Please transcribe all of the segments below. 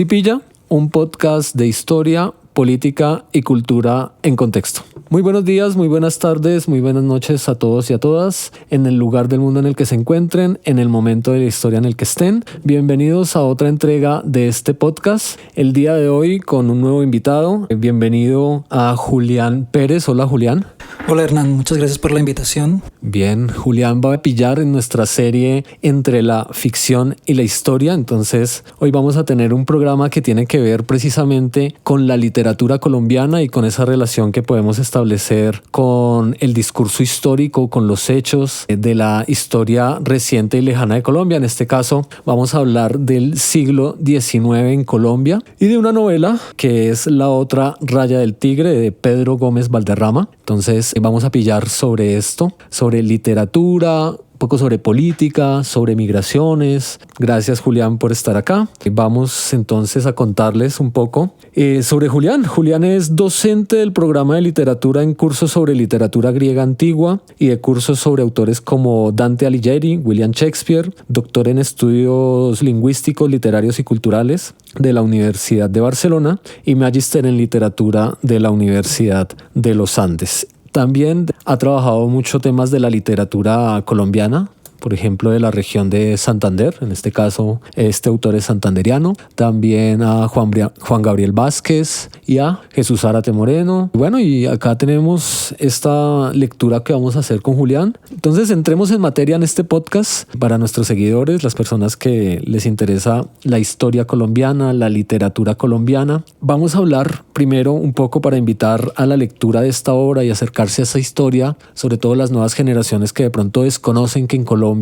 Cipilla, un podcast de historia, política y cultura en contexto. Muy buenos días, muy buenas tardes, muy buenas noches a todos y a todas, en el lugar del mundo en el que se encuentren, en el momento de la historia en el que estén. Bienvenidos a otra entrega de este podcast. El día de hoy con un nuevo invitado. Bienvenido a Julián Pérez. Hola, Julián. Hola, Hernán, muchas gracias por la invitación. Bien, Julián va a pillar en nuestra serie entre la ficción y la historia. Entonces, hoy vamos a tener un programa que tiene que ver precisamente con la literatura colombiana y con esa relación que podemos establecer con el discurso histórico, con los hechos de la historia reciente y lejana de Colombia. En este caso, vamos a hablar del siglo XIX en Colombia y de una novela que es La otra raya del tigre de Pedro Gómez Valderrama. Entonces, vamos a pillar sobre esto, sobre literatura, un poco sobre política, sobre migraciones. Gracias, Julián, por estar acá. Vamos entonces a contarles un poco sobre Julián. Julián es docente del programa de literatura en cursos sobre literatura griega antigua y de cursos sobre autores como Dante Alighieri, William Shakespeare, doctor en estudios lingüísticos, literarios y culturales de la Universidad de Barcelona y magíster en literatura de la Universidad de los Andes. También ha trabajado mucho temas de la literatura colombiana, por ejemplo, de la región de Santander. En este caso, este autor es santanderiano. También a Juan Gabriel Vázquez y a Jesús Zárate Moreno. Bueno, y acá tenemos esta lectura que vamos a hacer con Julián. Entonces, entremos en materia en este podcast para nuestros seguidores, las personas que les interesa la historia colombiana, la literatura colombiana. Vamos a hablar primero un poco para invitar a la lectura de esta obra y acercarse a esa historia, sobre todo las nuevas generaciones que de pronto desconocen que en Colombia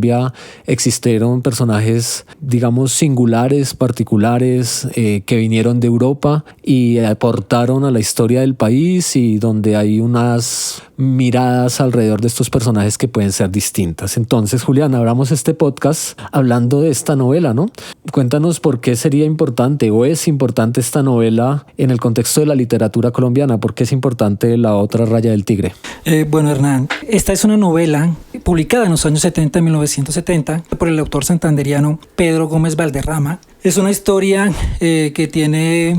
existieron personajes, digamos, singulares, particulares, que vinieron de Europa y aportaron a la historia del país y donde hay unas miradas alrededor de estos personajes que pueden ser distintas. Entonces, Julián, abramos este podcast hablando de esta novela, ¿no? Cuéntanos por qué sería importante o es importante esta novela en el contexto de la literatura colombiana. ¿Por qué es importante La otra raya del tigre? Bueno, Hernán, esta es una novela publicada en los años 70, 1970, por el autor santanderiano Pedro Gómez Valderrama. Es una historia que tiene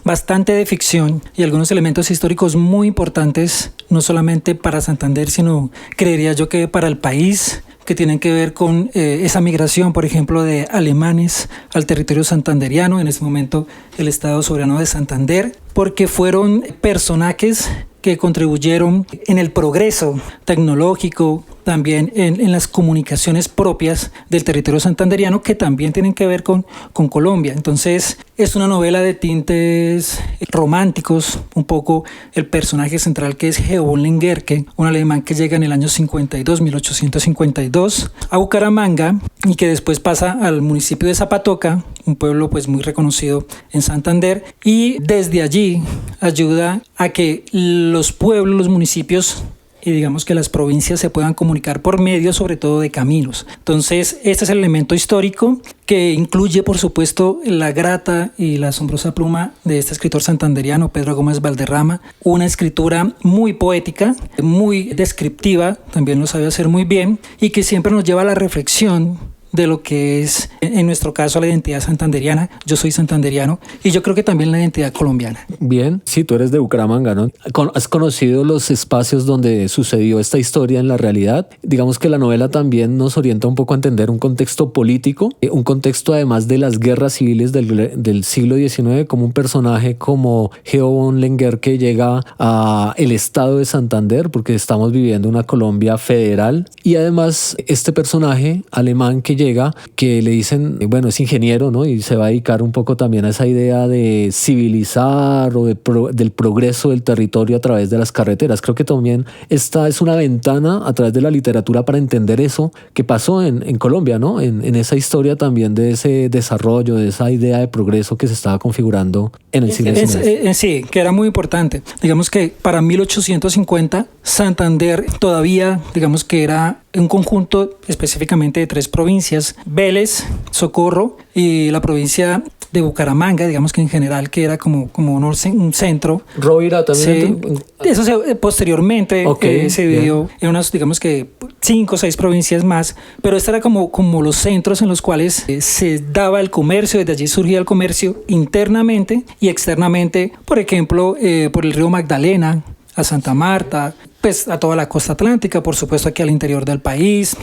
bastante de ficción y algunos elementos históricos muy importantes, no solamente para Santander, sino creería yo que para el país, que tienen que ver con esa migración, por ejemplo, de alemanes al territorio santanderiano, en ese momento el Estado Soberano de Santander, porque fueron personajes que contribuyeron en el progreso tecnológico, también en las comunicaciones propias del territorio santanderiano, que también tienen que ver con Colombia. Entonces, es una novela de tintes románticos, un poco el personaje central que es Jeobón Lenguerque, un alemán que llega en el año 1852, a Bucaramanga y que después pasa al municipio de Zapatoca, un pueblo pues muy reconocido en Santander, y desde allí ayuda a que los pueblos, los municipios y digamos que las provincias se puedan comunicar por medio sobre todo de caminos. Entonces, este es el elemento histórico que incluye, por supuesto, la grata y la asombrosa pluma de este escritor santanderiano, Pedro Gómez Valderrama, una escritura muy poética, muy descriptiva, también lo sabe hacer muy bien, y que siempre nos lleva a la reflexión de lo que es, en nuestro caso, la identidad santanderiana. Yo soy santanderiano y yo creo que también la identidad colombiana. Bien, sí, tú eres de Bucaramanga, ¿no? ¿Has conocido los espacios donde sucedió esta historia en la realidad? Digamos que la novela también nos orienta un poco a entender un contexto político, un contexto además de las guerras civiles del siglo XIX, como un personaje como Jeobón Lenguerque llega a el estado de Santander, porque estamos viviendo una Colombia federal, y además este personaje alemán que le dicen, bueno, es ingeniero, ¿no? Y se va a dedicar un poco también a esa idea de civilizar o del progreso del territorio a través de las carreteras. Creo que también esta es una ventana a través de la literatura para entender eso que pasó en Colombia, ¿no? En esa historia también de ese desarrollo, de esa idea de progreso que se estaba configurando en el siglo XIX. Sí, que era muy importante. Digamos que para 1850, Santander todavía, digamos que era un conjunto específicamente de 3 provincias: Vélez, Socorro y la provincia de Bucaramanga, digamos que en general, que era como un centro. Rovira también. Sí, eso posteriormente se dividió en unas, digamos que 5 o 6 provincias más, pero esta era como los centros en los cuales se daba el comercio, desde allí surgía el comercio internamente y externamente, por ejemplo, por el río Magdalena, a Santa Marta, pues a toda la costa atlántica, por supuesto aquí al interior del país.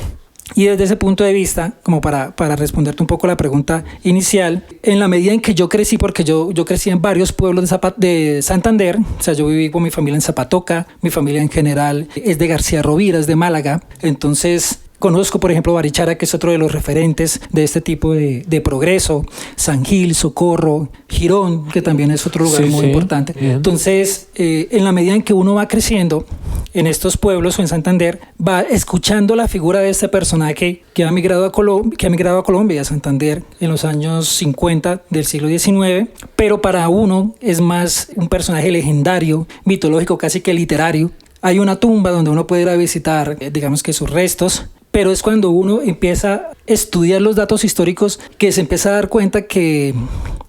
Y desde ese punto de vista, como para responderte un poco la pregunta inicial, en la medida en que yo crecí, porque yo crecí en varios pueblos de Santander, o sea, yo viví con mi familia en Zapatoca, mi familia en general es de García Rovira, es de Málaga, entonces conozco, por ejemplo, Barichara, que es otro de los referentes de este tipo de progreso, San Gil, Socorro, Girón, que también es otro lugar muy importante. Bien. Entonces, en la medida en que uno va creciendo en estos pueblos o en Santander, va escuchando la figura de este personaje que ha migrado a Colombia y a Santander en los años 50 del siglo XIX, pero para uno es más un personaje legendario, mitológico, casi que literario. Hay una tumba donde uno puede ir a visitar, digamos que sus restos, pero es cuando uno empieza a estudiar los datos históricos que se empieza a dar cuenta que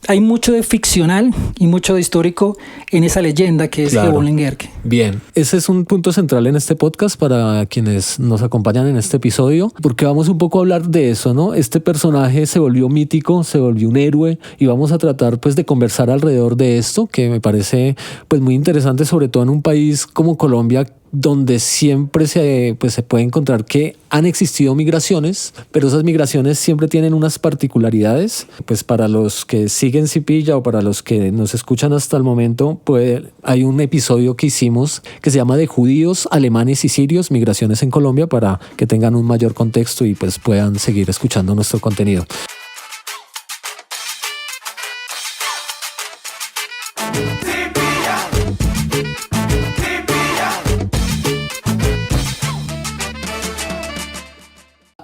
hay mucho de ficcional y mucho de histórico en esa leyenda que es Gebol Ngerque. Bien, ese es un punto central en este podcast para quienes nos acompañan en este episodio, porque vamos un poco a hablar de eso, ¿no? Este personaje se volvió mítico, se volvió un héroe y vamos a tratar pues de conversar alrededor de esto, que me parece pues muy interesante, sobre todo en un país como Colombia, donde siempre se puede encontrar que han existido migraciones, pero esas migraciones siempre tienen unas particularidades. Pues para los que siguen Cipilla o para los que nos escuchan hasta el momento, pues hay un episodio que hicimos que se llama de judíos, alemanes y sirios, migraciones en Colombia, para que tengan un mayor contexto y pues puedan seguir escuchando nuestro contenido.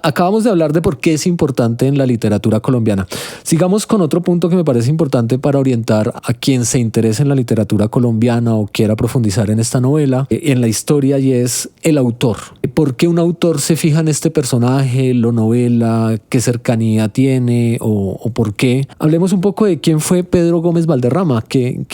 Acabamos de hablar de por qué es importante en la literatura colombiana. Sigamos con otro punto que me parece importante para orientar a quien se interese en la literatura colombiana o quiera profundizar en esta novela, en la historia, y es el autor. ¿Por qué un autor se fija en este personaje, lo novela, qué cercanía tiene o por qué? Hablemos un poco de quién fue Pedro Gómez Valderrama, qué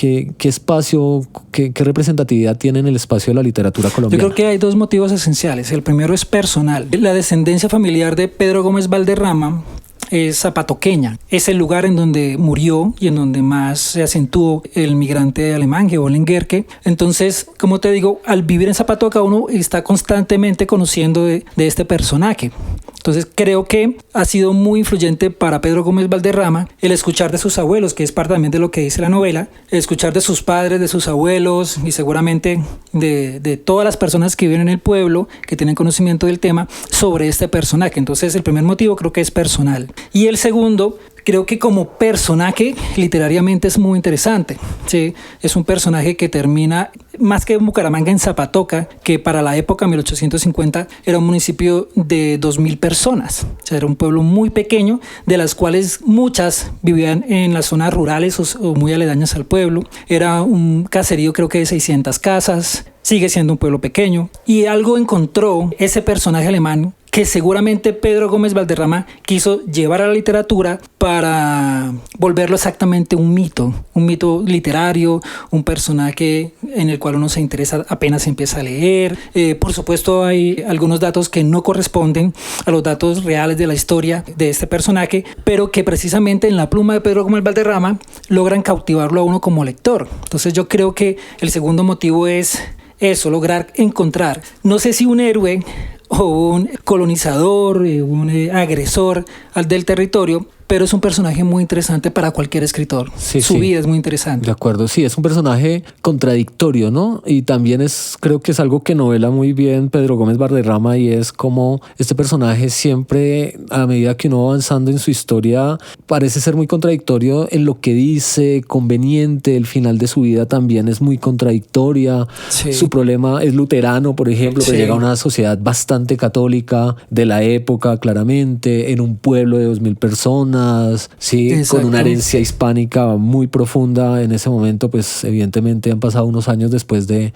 espacio, qué representatividad tiene en el espacio de la literatura colombiana. Yo creo que hay 2 motivos esenciales. El primero es personal. La descendencia familiar de Pedro Gómez Valderrama es zapatoqueña. Es el lugar en donde murió y en donde más se acentuó el migrante alemán, Gebol Ngerque. Entonces, como te digo, al vivir en Zapatoca uno está constantemente conociendo de este personaje. Entonces creo que ha sido muy influyente para Pedro Gómez Valderrama el escuchar de sus abuelos, que es parte también de lo que dice la novela, el escuchar de sus padres, de sus abuelos y seguramente de todas las personas que viven en el pueblo, que tienen conocimiento del tema, sobre este personaje. Entonces el primer motivo creo que es personal. Y el segundo, creo que como personaje literariamente es muy interesante. ¿Sí? Es un personaje que termina más que en Bucaramanga, en Zapatoca, que para la época 1850 era un municipio de 2.000 personas. O sea, era un pueblo muy pequeño, de las cuales muchas vivían en las zonas rurales o muy aledañas al pueblo. Era un caserío, creo que de 600 casas. Sigue siendo un pueblo pequeño. Y algo encontró ese personaje alemán que seguramente Pedro Gómez Valderrama quiso llevar a la literatura para volverlo exactamente un mito literario, un personaje en el cual uno se interesa apenas empieza a leer. Por supuesto hay algunos datos que no corresponden a los datos reales de la historia de este personaje, pero que precisamente en la pluma de Pedro Gómez Valderrama logran cautivarlo a uno como lector. Entonces yo creo que el segundo motivo es eso, lograr encontrar, no sé si un héroe o un colonizador, un agresor del territorio, pero es un personaje muy interesante para cualquier escritor. Su vida es muy interesante. De acuerdo, sí, es un personaje contradictorio, ¿no? Y también creo que es algo que novela muy bien Pedro Gómez Valderrama, y es como este personaje siempre, a medida que uno va avanzando en su historia, parece ser muy contradictorio en lo que dice, conveniente. El final de su vida también es muy contradictoria. Sí. Su problema es luterano, por ejemplo, que llega a una sociedad bastante católica de la época, claramente, en un pueblo de 2.000 personas. indígenas, sí, Exacto. con una herencia hispánica muy profunda en ese momento. Pues evidentemente han pasado unos años después de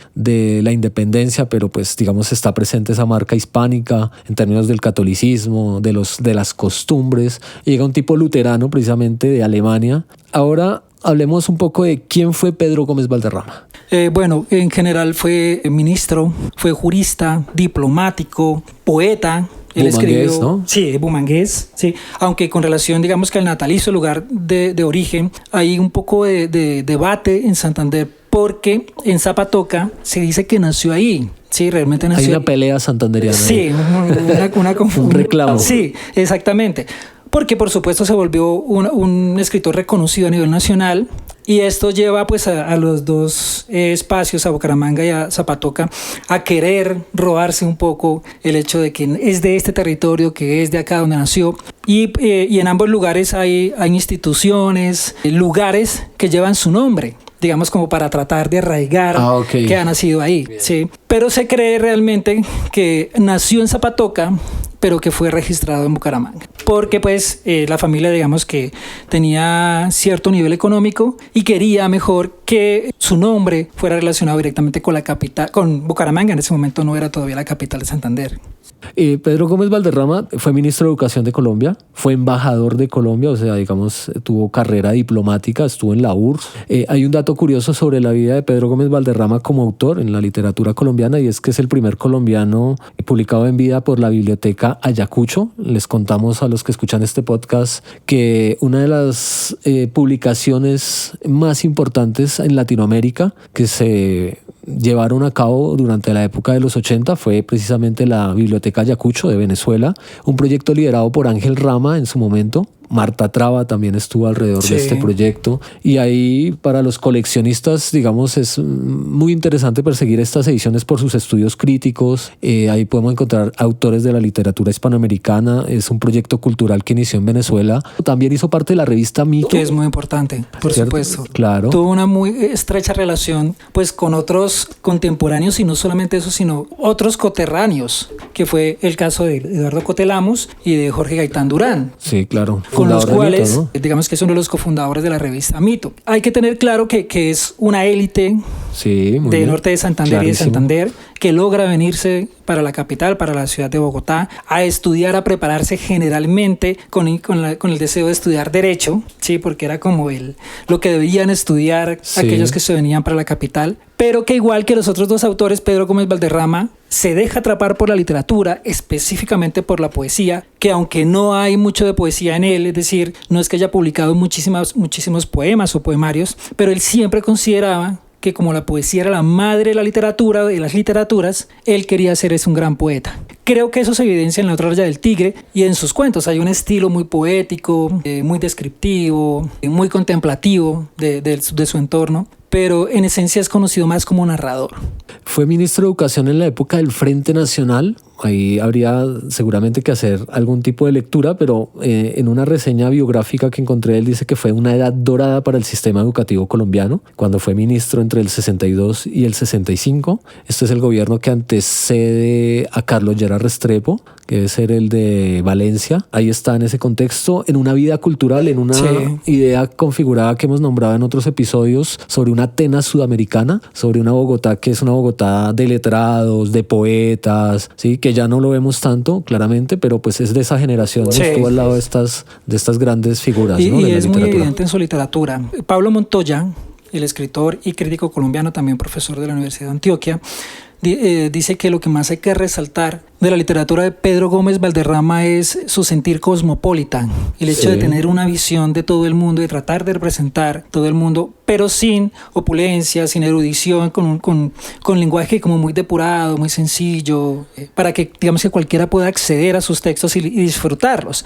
la independencia, pero pues digamos está presente esa marca hispánica en términos del catolicismo, de las costumbres. Llega un tipo luterano precisamente de Alemania. Ahora hablemos un poco de quién fue Pedro Gómez Valderrama. Bueno, en general fue ministro, fue jurista, diplomático, poeta. Él escribió, ¿no? Sí, bumangués, sí. Aunque con relación, digamos que al natalicio, lugar de origen, hay un poco de debate en Santander, porque en Zapatoca se dice que nació ahí. Sí, realmente nació. Hay una pelea santanderiana. Sí, un reclamo. Sí, exactamente. Porque por supuesto se volvió un escritor reconocido a nivel nacional, y esto lleva pues a los dos espacios, a Bucaramanga y a Zapatoca, a querer robarse un poco el hecho de que es de este territorio, que es de acá donde nació. Y en ambos lugares hay instituciones, lugares que llevan su nombre, digamos, como para tratar de arraigar que ha nacido ahí. Sí. Pero se cree realmente que nació en Zapatoca, pero que fue registrado en Bucaramanga, porque pues la familia, digamos, que tenía cierto nivel económico y quería mejor que su nombre fuera relacionado directamente con la capital, con Bucaramanga. En ese momento no era todavía la capital de Santander. Pedro Gómez Valderrama fue ministro de Educación de Colombia, fue embajador de Colombia, o sea, digamos, tuvo carrera diplomática, estuvo en la URSS. Hay un dato curioso sobre la vida de Pedro Gómez Valderrama como autor en la literatura colombiana, y es que es el primer colombiano publicado en vida por la Biblioteca Ayacucho. Les contamos a los que escuchan este podcast que una de las publicaciones más importantes en Latinoamérica que se llevaron a cabo durante la época de los 80 fue precisamente la Biblioteca Ayacucho de Venezuela, un proyecto liderado por Ángel Rama en su momento. Marta Traba también estuvo alrededor de este proyecto, y ahí para los coleccionistas, digamos, es muy interesante perseguir estas ediciones por sus estudios críticos. Ahí podemos encontrar autores de la literatura hispanoamericana. Es un proyecto cultural que inició en Venezuela. También hizo parte de la revista Mito. Que es muy importante, por supuesto. Claro. Tuvo una muy estrecha relación pues con otros contemporáneos, y no solamente eso, sino otros coterráneos, que fue el caso de Eduardo Cotelamos y de Jorge Gaitán Durán. Sí, claro. Con los cuales, Mito, ¿no? digamos que es uno de los cofundadores de la revista Mito. Hay que tener claro que es una élite del norte de Santander, clarísimo, y de Santander, que logra venirse para la capital, para la ciudad de Bogotá, a estudiar, a prepararse generalmente con el deseo de estudiar Derecho, ¿sí? Porque era como lo que debían estudiar aquellos que se venían para la capital, pero que igual que los otros dos autores, Pedro Gómez Valderrama se deja atrapar por la literatura, específicamente por la poesía, que aunque no hay mucho de poesía en él, es decir, no es que haya publicado muchísimos poemas o poemarios, pero él siempre consideraba que como la poesía era la madre de la literatura, de las literaturas, él quería ser un gran poeta. Creo que eso se evidencia en La otra raya del tigre y en sus cuentos. Hay un estilo muy poético, muy descriptivo, muy contemplativo de su entorno, pero en esencia es conocido más como narrador. Fue ministro de Educación en la época del Frente Nacional. Ahí habría seguramente que hacer algún tipo de lectura, pero en una reseña biográfica que encontré, él dice que fue una edad dorada para el sistema educativo colombiano, cuando fue ministro entre el 62 y el 65. Este es el gobierno que antecede a Carlos Lleras Restrepo, que debe ser el de Valencia. Ahí está en ese contexto, en una vida cultural, en una idea configurada que hemos nombrado en otros episodios sobre una Atenas sudamericana, sobre una Bogotá que es una Bogotá de letrados, de poetas, ¿sí? Que ya no lo vemos tanto, claramente, pero pues es de esa generación, ¿no? Estuvo al lado de estas grandes figuras, ¿no? Y es muy evidente en su literatura. Pablo Montoya, el escritor y crítico colombiano, también profesor de la Universidad de Antioquia, dice que lo que más hay que resaltar de la literatura de Pedro Gómez Valderrama es su sentir cosmopolita, el hecho de tener una visión de todo el mundo, de tratar de representar todo el mundo, pero sin opulencia, sin erudición, con lenguaje como muy depurado, muy sencillo, para que digamos que cualquiera pueda acceder a sus textos y disfrutarlos.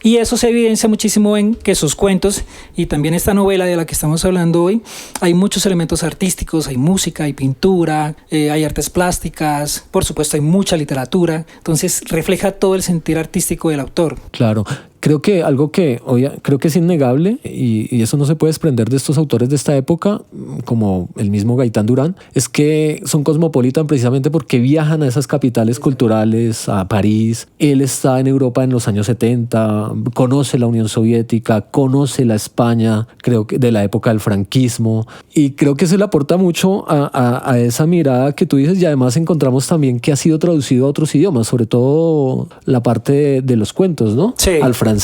Y eso se evidencia muchísimo en que sus cuentos y también esta novela de la que estamos hablando hoy, hay muchos elementos artísticos, hay música, hay pintura, hay artes plásticas, por supuesto hay mucha literatura, entonces refleja todo el sentir artístico del autor. Claro. creo que algo que creo que es innegable y eso no se puede desprender de estos autores de esta época, como el mismo Gaitán Durán, es que son cosmopolitan precisamente porque viajan a esas capitales culturales, a París. Él está en Europa en los años 70, conoce la Unión Soviética, conoce la España, creo que de la época del franquismo, y creo que se le aporta mucho a esa mirada que tú dices, y además encontramos también que ha sido traducido a otros idiomas, sobre todo la parte de los cuentos, ¿no? Sí. Al francés,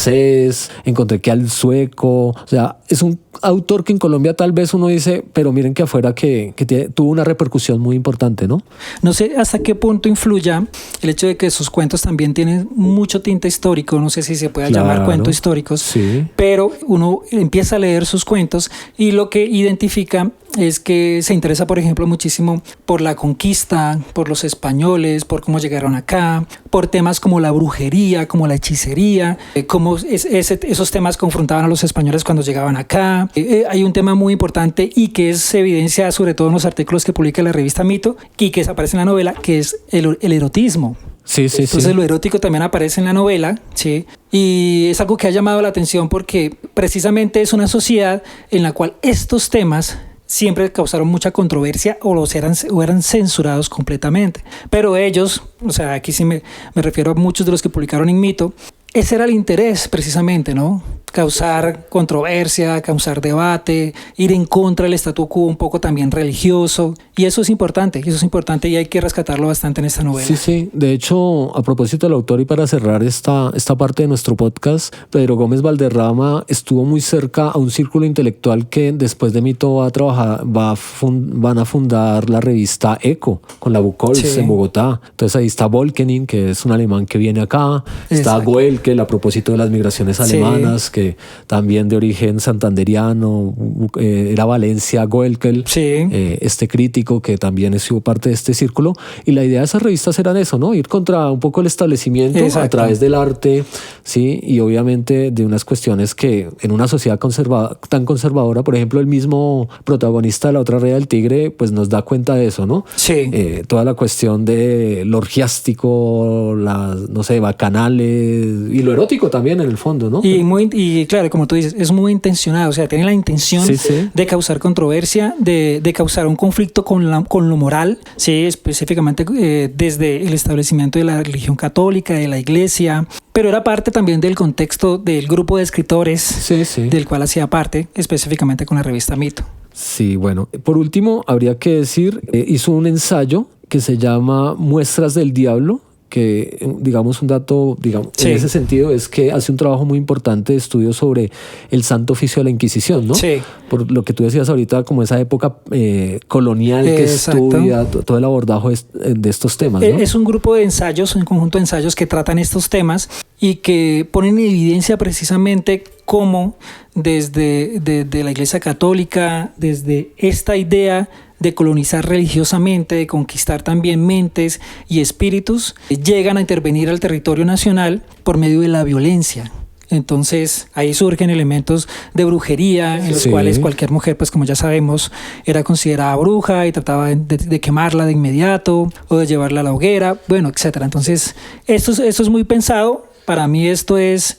encontré que al sueco, o sea, es un autor que en Colombia tal vez uno dice, pero miren que afuera que tuvo una repercusión muy importante, ¿no? No sé hasta qué punto influya el hecho de que sus cuentos también tienen mucho tinte histórico, no sé si se puede llamar cuentos históricos, sí. Pero uno empieza a leer sus cuentos y lo que identifica es que se interesa, por ejemplo, muchísimo por la conquista, por los españoles, por cómo llegaron acá, por temas como la brujería, como la hechicería, cómo esos temas confrontaban a los españoles cuando llegaban acá. Hay un tema muy importante y que es evidencia sobre todo en los artículos que publica la revista Mito y que aparece en la novela, que es el erotismo. Sí, sí, Entonces lo erótico también aparece en la novela, ¿sí? Y es algo que ha llamado la atención porque precisamente es una sociedad en la cual estos temas siempre causaron mucha controversia o eran censurados completamente. Pero ellos, o sea, aquí sí me refiero a muchos de los que publicaron en Mito, ese era el interés precisamente, ¿no? Causar controversia, causar debate, ir en contra del statu quo un poco también religioso. Y eso es importante y hay que rescatarlo bastante en esta novela. Sí, sí. De hecho, a propósito del autor y para cerrar esta parte de nuestro podcast, Pedro Gómez Valderrama estuvo muy cerca a un círculo intelectual que después de Mito van a fundar la revista Eco con la Buchholz en Bogotá. Entonces ahí está Volkening, que es un alemán que viene acá. Está Goelkel, a propósito de las migraciones alemanas, que también de origen santanderiano, era Valencia Goelkel, este crítico que también estuvo parte de este círculo. Y la idea de esas revistas eran eso, ¿no? Ir contra un poco el establecimiento a través del arte, ¿sí? Y obviamente de unas cuestiones que en una sociedad tan conservadora, por ejemplo, el mismo protagonista de La otra raya del tigre, pues nos da cuenta de eso, ¿no? Sí. Toda la cuestión de lo orgiástico, no sé, bacanales y lo erótico también en el fondo, ¿no? Y claro, como tú dices, es muy intencionado, o sea, tiene la intención de causar controversia, de causar un conflicto con lo moral, sí, específicamente desde el establecimiento de la religión católica, de la iglesia, pero era parte también del contexto del grupo de escritores del cual hacía parte, específicamente con la revista Mito. Sí, bueno, por último, habría que decir, hizo un ensayo que se llama Muestras del Diablo, que digamos un dato en ese sentido es que hace un trabajo muy importante de estudio sobre el Santo Oficio de la Inquisición, ¿no? Sí. Por lo que tú decías ahorita, como esa época colonial que estudia todo el abordaje de estos temas, ¿no? Es un grupo de ensayos, un conjunto de ensayos que tratan estos temas y que ponen en evidencia precisamente cómo desde la Iglesia Católica, desde esta idea de colonizar religiosamente, de conquistar también mentes y espíritus, llegan a intervenir al territorio nacional por medio de la violencia. Entonces ahí surgen elementos de brujería en los cuales cualquier mujer, pues como ya sabemos, era considerada bruja y trataba de quemarla de inmediato o de llevarla a la hoguera, bueno, etcétera. Entonces esto es muy pensado. Para mí esto es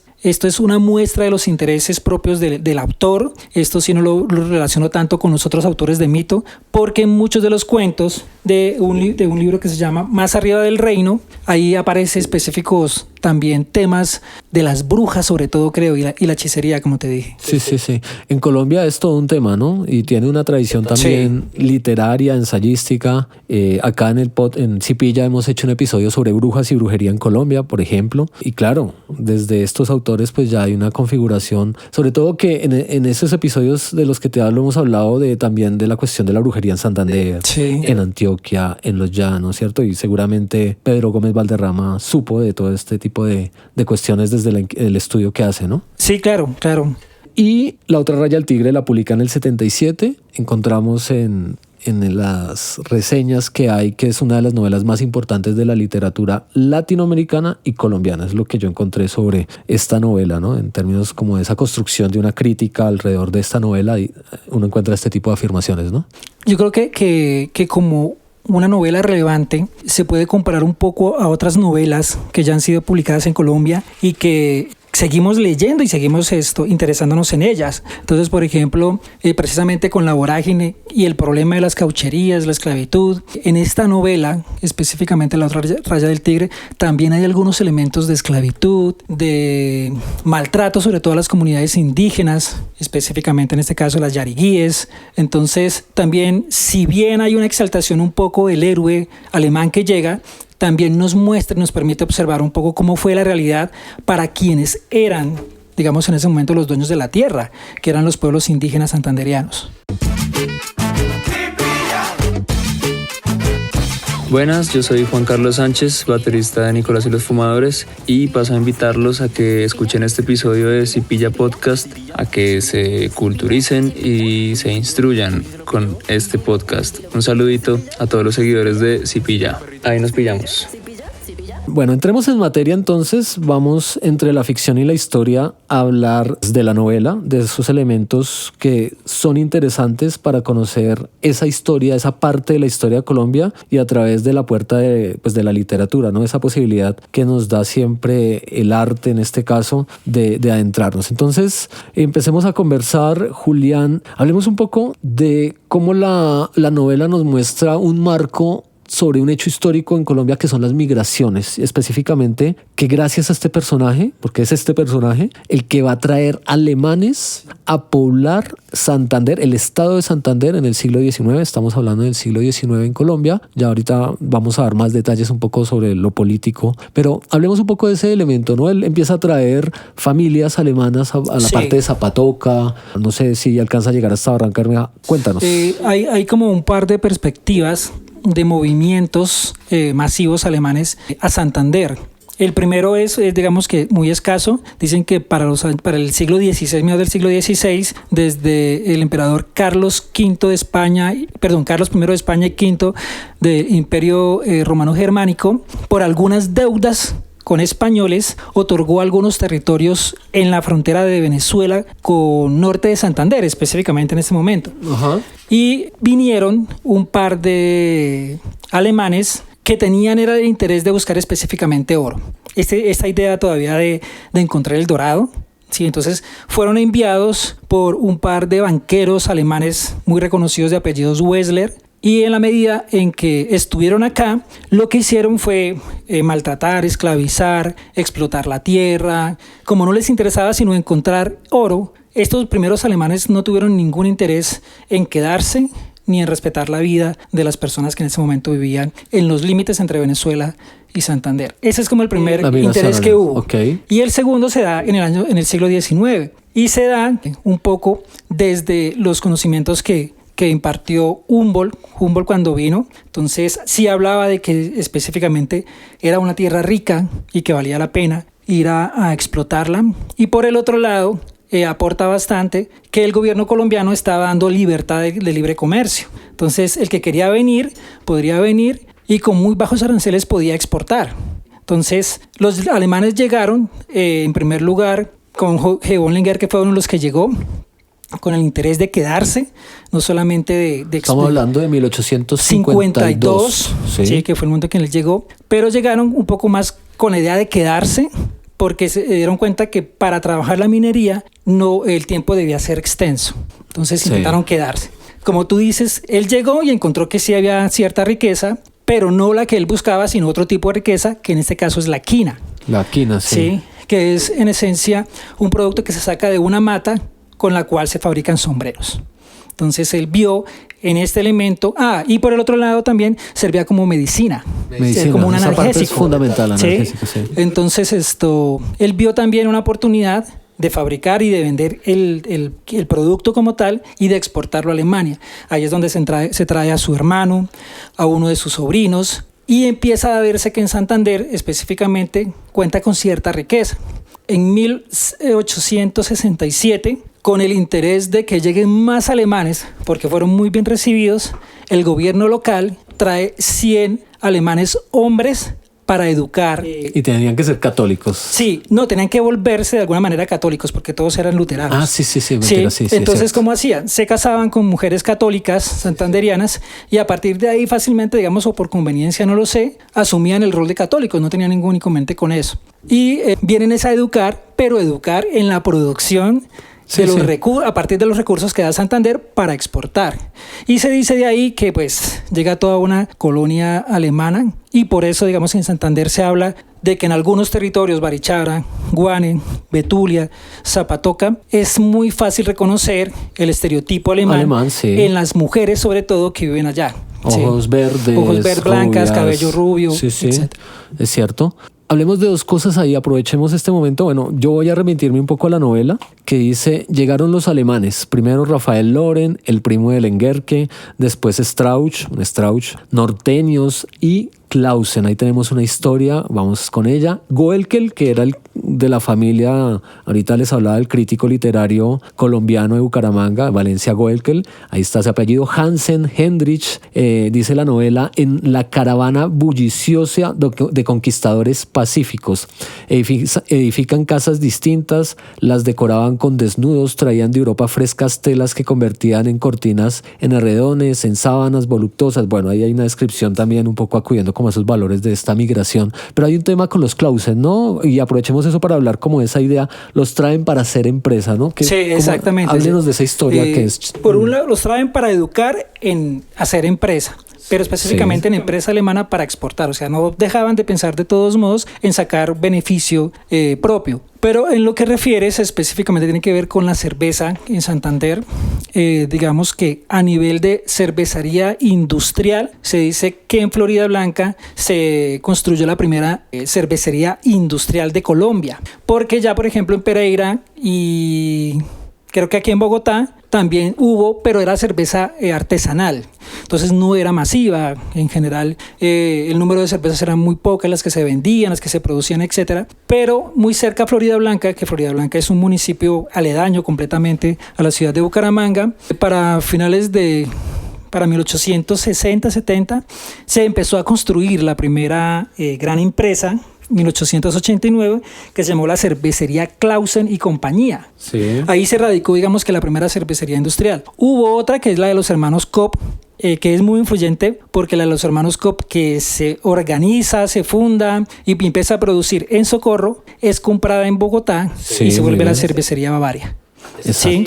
una muestra de los intereses propios del autor. Esto sí no lo relaciono tanto con los otros autores de Mito, porque en muchos de los cuentos de un libro que se llama Más arriba del reino, ahí aparecen específicos también temas de las brujas, sobre todo creo, y la hechicería, como te dije. Sí. En Colombia es todo un tema, ¿no? Y tiene una tradición también literaria, ensayística. Acá en Cipilla hemos hecho un episodio sobre brujas y brujería en Colombia, por ejemplo. Y claro, desde estos autores pues ya hay una configuración, sobre todo que en esos episodios de los que te hablo hemos hablado también de la cuestión de la brujería en Santander, en Antioquia, en los llanos, ¿cierto? Y seguramente Pedro Gómez Valderrama supo de todo este tipo de cuestiones desde el estudio que hace, ¿no? Sí, claro. Y La otra raya del tigre la publica en el 77. Encontramos en las reseñas que hay que es una de las novelas más importantes de la literatura latinoamericana y colombiana. Es lo que yo encontré sobre esta novela, ¿no? En términos como de esa construcción de una crítica alrededor de esta novela, y uno encuentra este tipo de afirmaciones, ¿no? Yo creo que como una novela relevante se puede comparar un poco a otras novelas que ya han sido publicadas en Colombia y que seguimos leyendo y seguimos interesándonos en ellas. Entonces, por ejemplo, precisamente con la vorágine y el problema de las caucherías, la esclavitud, en esta novela, específicamente La otra raya del tigre, también hay algunos elementos de esclavitud, de maltrato, sobre todo a las comunidades indígenas, específicamente en este caso las yariguíes. Entonces, también, si bien hay una exaltación un poco del héroe alemán que llega, también nos muestra y nos permite observar un poco cómo fue la realidad para quienes eran, digamos, en ese momento los dueños de la tierra, que eran los pueblos indígenas santanderianos. Buenas, yo soy Juan Carlos Sánchez, baterista de Nicolás y los Fumadores, y paso a invitarlos a que escuchen este episodio de Cipilla Podcast, a que se culturicen y se instruyan con este podcast. Un saludito a todos los seguidores de Cipilla. Ahí nos pillamos. Bueno, entremos en materia entonces. Vamos entre la ficción y la historia a hablar de la novela, de esos elementos que son interesantes para conocer esa historia, esa parte de la historia de Colombia y a través de la puerta de la literatura, ¿no? Esa posibilidad que nos da siempre el arte, en este caso, de adentrarnos. Entonces, empecemos a conversar. Julián, hablemos un poco de cómo la novela nos muestra un marco sobre un hecho histórico en Colombia que son las migraciones, específicamente que gracias a este personaje, porque es este personaje el que va a traer alemanes a poblar Santander, el estado de Santander en el siglo XIX. Estamos hablando del siglo XIX en Colombia. Ya ahorita vamos a dar más detalles un poco sobre lo político, pero hablemos un poco de ese elemento, ¿no? Él empieza a traer familias alemanas a la parte de Zapatoca. No sé si alcanza a llegar hasta Barranca Bermeja. Cuéntanos. Hay como un par de perspectivas de movimientos masivos alemanes a Santander. El primero es, digamos que muy escaso. Dicen que para el siglo XVI, mediados del siglo XVI, desde el emperador Carlos I de España y V del Imperio Romano Germánico, por algunas deudas con españoles, otorgó algunos territorios en la frontera de Venezuela con norte de Santander, específicamente en ese momento. Uh-huh. Y vinieron un par de alemanes que tenían el interés de buscar específicamente oro. Esta idea todavía de encontrar el dorado. Sí, entonces fueron enviados por un par de banqueros alemanes muy reconocidos de apellidos Wessler. Y en la medida en que estuvieron acá, lo que hicieron fue maltratar, esclavizar, explotar la tierra. Como no les interesaba sino encontrar oro, estos primeros alemanes no tuvieron ningún interés en quedarse ni en respetar la vida de las personas que en ese momento vivían en los límites entre Venezuela y Santander. Ese es como el primer interés que hubo. Okay. Y el segundo se da en el siglo XIX. Y se da un poco desde los conocimientos que impartió Humboldt cuando vino. Entonces sí hablaba de que específicamente era una tierra rica y que valía la pena ir a explotarla. Y por el otro lado aporta bastante que el gobierno colombiano estaba dando libertad de libre comercio. Entonces el que quería venir podría venir y con muy bajos aranceles podía exportar. Entonces los alemanes llegaron en primer lugar con Hevonlinger, que fue uno de los que llegó con el interés de quedarse, no solamente de Estamos hablando de 1852. Sí, que fue el momento en que él llegó, pero llegaron un poco más con la idea de quedarse, porque se dieron cuenta que para trabajar la minería el tiempo debía ser extenso. Entonces intentaron quedarse. Como tú dices, él llegó y encontró que sí había cierta riqueza, pero no la que él buscaba, sino otro tipo de riqueza, que en este caso es la quina. La quina, sí. Que es en esencia un producto que se saca de una mata con la cual se fabrican sombreros. Entonces él vio en este elemento, y por el otro lado también servía como medicina. Como un analgésico. Parte es fundamental, analgésico, ¿sí? Entonces él vio también una oportunidad de fabricar y de vender el producto como tal y de exportarlo a Alemania. Ahí es donde se trae a su hermano, a uno de sus sobrinos, y empieza a verse que en Santander específicamente cuenta con cierta riqueza. En 1867, con el interés de que lleguen más alemanes, porque fueron muy bien recibidos, el gobierno local trae 100 alemanes hombres para educar. Y tenían que ser católicos. Sí, no, tenían que volverse de alguna manera católicos porque todos eran luteranos. Ah, sí, mentira, sí. Entonces, ¿cómo hacían? Se casaban con mujeres católicas santanderianas y a partir de ahí fácilmente, digamos, o por conveniencia, no lo sé, asumían el rol de católicos, no tenían ningún inconveniente con eso. Y vienen a educar, pero educar en la producción de los recursos, a partir de los recursos que da Santander para exportar. Y se dice de ahí que pues llega toda una colonia alemana y por eso, digamos, en Santander se habla de que en algunos territorios, Barichara, Guane, Betulia, Zapatoca, es muy fácil reconocer el estereotipo alemán en las mujeres, sobre todo, que viven allá. Ojos verdes, blancas, cabello rubio, etc. Es cierto. Hablemos de dos cosas ahí, aprovechemos este momento. Bueno, yo voy a remitirme un poco a la novela que dice, llegaron los alemanes, primero Rafael Loren, el primo de Lenguerque, después Strauch, norteños y Clausen. Ahí tenemos una historia, vamos con ella. Goelkel, que era el de la familia, ahorita les hablaba del crítico literario colombiano de Bucaramanga, Valencia Goelkel, ahí está ese apellido. Hansen, Hendrich, dice la novela, en la caravana bulliciosa de conquistadores pacíficos. Edifican casas distintas, las decoraban con desnudos, traían de Europa frescas telas que convertían en cortinas, en arredones, en sábanas voluptuosas. Bueno, ahí hay una descripción también un poco acudiendo como esos valores de esta migración. Pero hay un tema con los Clausen, ¿no? Y aprovechemos eso para hablar como de esa idea, los traen para hacer empresa, ¿no? Sí, exactamente. Háblenos de esa historia que es... Por un lado, los traen para educar en hacer empresa, pero específicamente en empresa alemana para exportar. O sea, no dejaban de pensar de todos modos en sacar beneficio propio. Pero en lo que refieres específicamente tiene que ver con la cerveza en Santander. Digamos que a nivel de cervecería industrial, se dice que en Florida Blanca se construyó la primera cervecería industrial de Colombia. Porque ya, por ejemplo, en Pereira y creo que aquí en Bogotá también hubo, pero era cerveza artesanal. Entonces no era masiva. En general, el número de cervezas eran muy pocas, las que se vendían, las que se producían, etcétera. Pero muy cerca a Florida Blanca, que Florida Blanca es un municipio aledaño completamente a la ciudad de Bucaramanga, para 1860-70, se empezó a construir la primera gran empresa, 1889, que se llamó la Cervecería Clausen y Compañía. Sí. Ahí se radicó, digamos, que la primera cervecería industrial. Hubo otra que es la de los hermanos Kopp, que es muy influyente porque la de los hermanos Kopp, que se organiza, se funda y empieza a producir en Socorro, es comprada en Bogotá y se vuelve la Cervecería Bavaria. ¿Sí?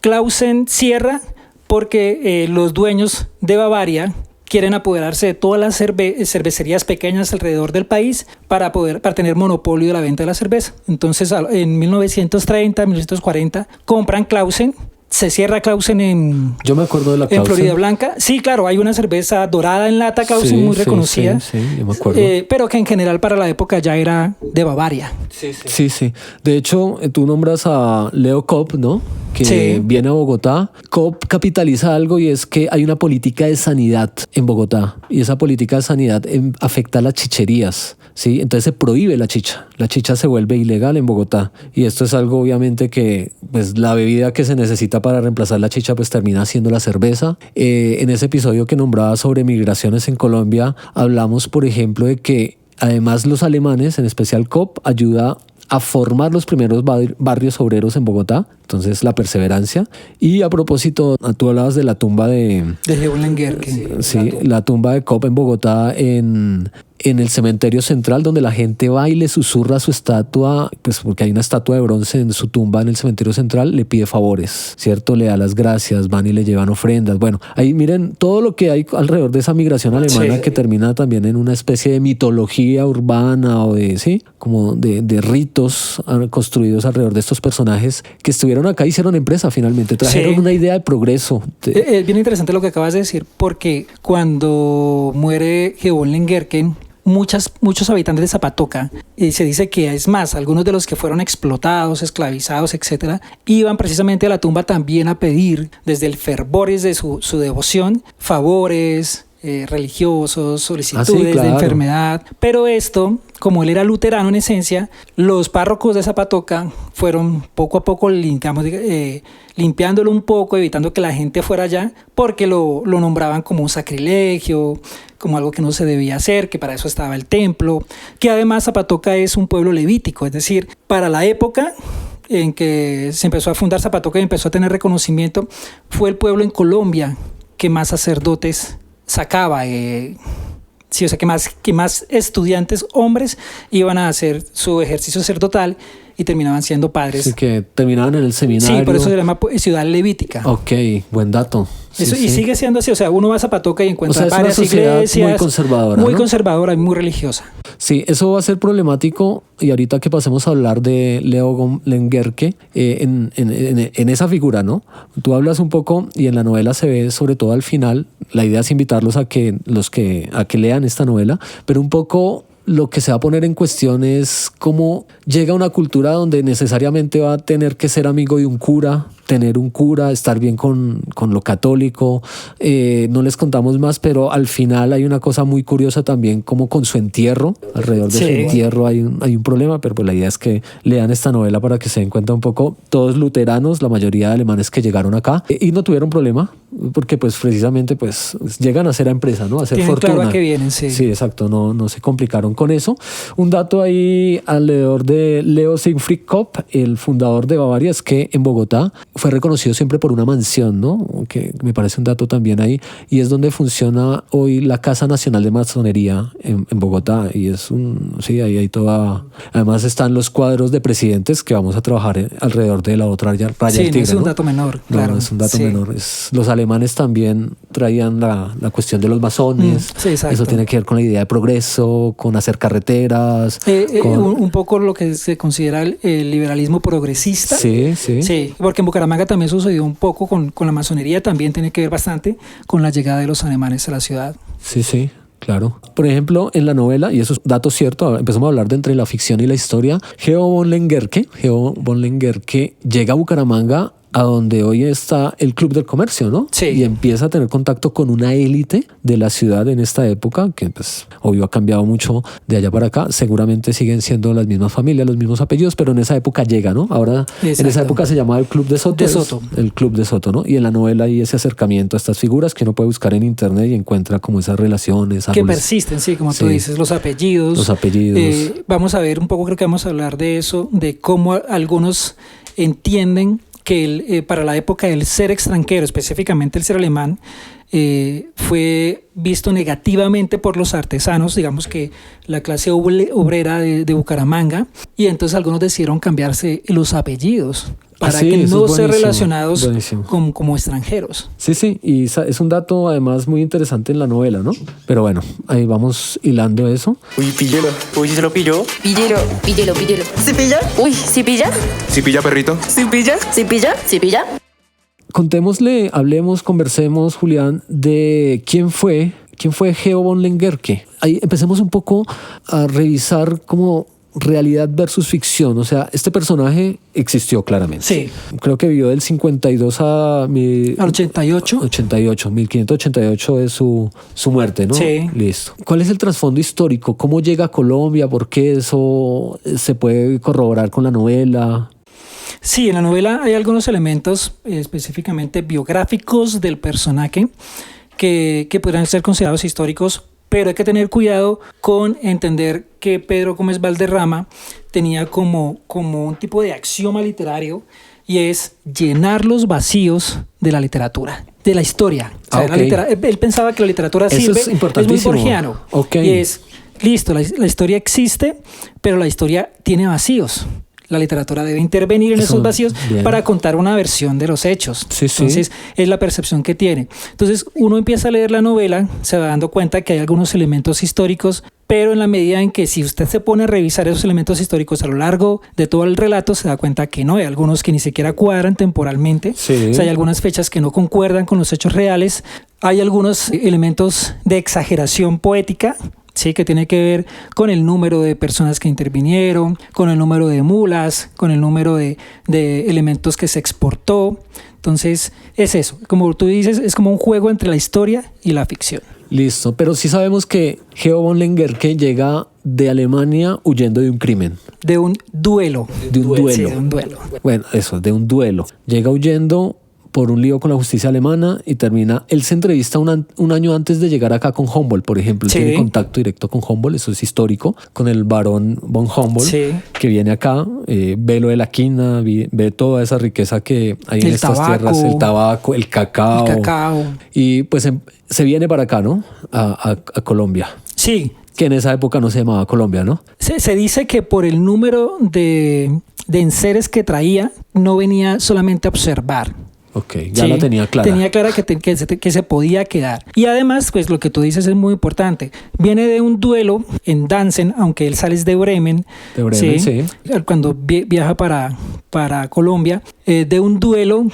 Clausen cierra porque los dueños de Bavaria quieren apoderarse de todas las cervecerías pequeñas alrededor del país para tener monopolio de la venta de la cerveza. Entonces, en 1930, 1940, compran Clausen. Se cierra Clausen Yo me acuerdo de la Clausen. En Florida Blanca. Sí, claro, hay una cerveza dorada en lata Clausen muy reconocida. Sí, yo me acuerdo. Pero que en general para la época ya era de Bavaria. Sí. De hecho, tú nombras a Leo Kopp, ¿no? Que viene a Bogotá. Kopp capitaliza algo y es que hay una política de sanidad en Bogotá. Y esa política de sanidad afecta a las chicherías, ¿sí? Entonces se prohíbe la chicha. La chicha se vuelve ilegal en Bogotá. Y esto es algo, obviamente, que pues la bebida que se necesita para reemplazar la chicha pues termina siendo la cerveza. En ese episodio que nombraba sobre migraciones en Colombia, hablamos, por ejemplo, de que además los alemanes, en especial Kopp, ayuda a formar los primeros barrios obreros en Bogotá. Entonces, la perseverancia. Y a propósito, tú hablabas de la tumba de Jehová Lenguerque. Sí, la tumba de Kopp en Bogotá, en el cementerio central, donde la gente va y le susurra a su estatua, pues porque hay una estatua de bronce en su tumba en el cementerio central, le pide favores, ¿cierto? Le da las gracias, van y le llevan ofrendas. Bueno, ahí miren todo lo que hay alrededor de esa migración alemana que termina también en una especie de mitología urbana o como de ritos construidos alrededor de estos personajes que estuvieron acá, hicieron empresa finalmente, trajeron una idea de progreso. Es bien interesante lo que acabas de decir, porque cuando muere Jehová Lenguerque, muchos habitantes de Zapatoca, se dice que es más, algunos de los que fueron explotados, esclavizados, etcétera, iban precisamente a la tumba también a pedir, desde el fervor de su devoción, favores, religiosos, solicitudes claro. de enfermedad. Pero esto, como él era luterano en esencia, los párrocos de Zapatoca fueron poco a poco, digamos, limpiándolo un poco, evitando que la gente fuera allá, porque lo nombraban como un sacrilegio, como algo que no se debía hacer, que para eso estaba el templo, que además Zapatoca es un pueblo levítico, es decir, para la época en que se empezó a fundar Zapatoca y empezó a tener reconocimiento, fue el pueblo en Colombia que más sacerdotes sacaba, sí, o sea, que más estudiantes hombres iban a hacer su ejercicio sacerdotal y terminaban siendo padres. Así que terminaban en el seminario. Sí, por eso se llama ciudad levítica. Ok, buen dato. Sí, Eso, sí. Y sigue siendo así, o sea, uno va a Zapatoca y encuentra O sea, es varias una sociedad iglesias. muy conservadora, Muy ¿no? conservadora y muy religiosa. Sí, eso va a ser problemático y ahorita que pasemos a hablar de Leo Lenguerque, en esa figura, ¿no? Tú hablas un poco y en la novela se ve sobre todo al final, la idea es invitarlos a que lean esta novela, pero un poco lo que se va a poner en cuestión es cómo llega una cultura donde necesariamente va a tener que ser amigo de un cura, tener un cura, estar bien con lo católico. No les contamos más, pero al final hay una cosa muy curiosa también, como con su entierro. Alrededor de su entierro hay un problema, pero pues la idea es que lean esta novela para que se den cuenta un poco. Todos luteranos, la mayoría de alemanes que llegaron acá y no tuvieron problema, porque pues precisamente pues llegan a ser empresa, ¿no? A hacer Tienen fortuna. claro a qué vienen, sí. Sí, exacto, no se complicaron con eso. Un dato ahí alrededor de Leo Siegfried Kopp, el fundador de Bavaria, es que en Bogotá fue reconocido siempre por una mansión, ¿no? Que me parece un dato también ahí, y es donde funciona hoy la Casa Nacional de Masonería en Bogotá, y es sí, ahí hay toda, además están los cuadros de presidentes que vamos a trabajar alrededor de la otra raya Sí, del tigre, no es un ¿no? dato menor, claro. No es un dato Sí. menor. Los alemanes también traían la cuestión de los masones. Sí, exacto. Eso tiene que ver con la idea de progreso, con hacer carreteras. Un poco lo que se considera el liberalismo progresista. Sí. Sí, porque en Bucaramanga también sucedió un poco con la masonería, también tiene que ver bastante con la llegada de los alemanes a la ciudad. Sí, claro. Por ejemplo, en la novela, y eso es dato cierto, empezamos a hablar de entre la ficción y la historia, Geo von Lenguerque llega a Bucaramanga, a donde hoy está el Club del Comercio, ¿no? Sí. Y empieza a tener contacto con una élite de la ciudad en esta época, que pues obvio ha cambiado mucho de allá para acá. Seguramente siguen siendo las mismas familias, los mismos apellidos, pero en esa época llega, ¿no? Ahora, Exacto. en esa época se llamaba el Club de Soto. De Soto. El Club de Soto, ¿no? Y en la novela hay ese acercamiento a estas figuras que uno puede buscar en internet y encuentra como esas relaciones. Que árboles. persisten, sí, como Sí. tú dices, los apellidos. Los apellidos. Vamos a ver un poco, creo que vamos a hablar de eso, de cómo algunos entienden que para la época el ser extranjero, específicamente el ser alemán, fue visto negativamente por los artesanos, digamos que la clase obrera de Bucaramanga, y entonces algunos decidieron cambiarse los apellidos para Sí, que eso no es ser buenísimo, relacionados buenísimo. como extranjeros. Sí, y es un dato además muy interesante en la novela, ¿no? Pero bueno, ahí vamos hilando eso. Uy, píllelo. Uy, ¿sí se lo pilló? Píllelo. ¿Sí pilla? Uy, ¿sí pilla? ¿Sí pilla, perrito? ¿Sí pilla? ¿Sí pilla? ¿Sí pilla? Contémosle, hablemos, conversemos, Julián, de quién fue Geo von Lenguerque. Ahí empecemos un poco a revisar como realidad versus ficción. O sea, este personaje existió claramente. Sí. Creo que vivió del 52 Al 88. 1588 es su muerte, ¿no? Sí. Listo. ¿Cuál es el trasfondo histórico? ¿Cómo llega a Colombia? ¿Por qué eso se puede corroborar con la novela? Sí, en la novela hay algunos elementos específicamente biográficos del personaje que podrían ser considerados históricos, pero hay que tener cuidado con entender que Pedro Gómez Valderrama tenía como un tipo de axioma literario, y es llenar los vacíos de la literatura, de la historia. O sea, Ok. él pensaba que la literatura Eso sirve, es muy importantísimo. borgiano. Ok. Y es, listo, la historia existe, pero la historia tiene vacíos. La literatura debe intervenir en Eso, esos vacíos bien. para contar una versión de los hechos. Sí. Entonces, es la percepción que tiene. Entonces, uno empieza a leer la novela, se va dando cuenta que hay algunos elementos históricos, pero en la medida en que si usted se pone a revisar esos elementos históricos a lo largo de todo el relato, se da cuenta que no, hay algunos que ni siquiera cuadran temporalmente. Sí. O sea, hay algunas fechas que no concuerdan con los hechos reales. Hay algunos elementos de exageración poética. sí, que tiene que ver con el número de personas que intervinieron, con el número de mulas, con el número de elementos que se exportó. Entonces es eso, como tú dices, es como un juego entre la historia y la ficción. Listo, pero sí sabemos que Geo von Lengerke llega de Alemania huyendo de un crimen. De un duelo. De un duelo. Sí, de un duelo. Bueno, eso, de un duelo. Llega huyendo por un lío con la justicia alemana y termina. Él se entrevista un año antes de llegar acá con Humboldt, por ejemplo. Él Sí. tiene contacto directo con Humboldt, eso es histórico, con el barón von Humboldt, Sí. que viene acá, ve lo de la quina, ve toda esa riqueza que hay en El estas tabaco. tierras, el tabaco, el cacao. El cacao. Y pues se viene para acá, ¿no? A Colombia. Sí, Que en esa época no se llamaba Colombia, ¿no? se dice que por el número de enseres que traía, no venía solamente a observar. Ok, ya Sí, la tenía clara. Tenía clara que se podía quedar. Y además, pues lo que tú dices es muy importante. Viene de un duelo en Danzig, aunque él sale de Bremen. De Bremen, sí. Cuando viaja para Colombia, de un duelo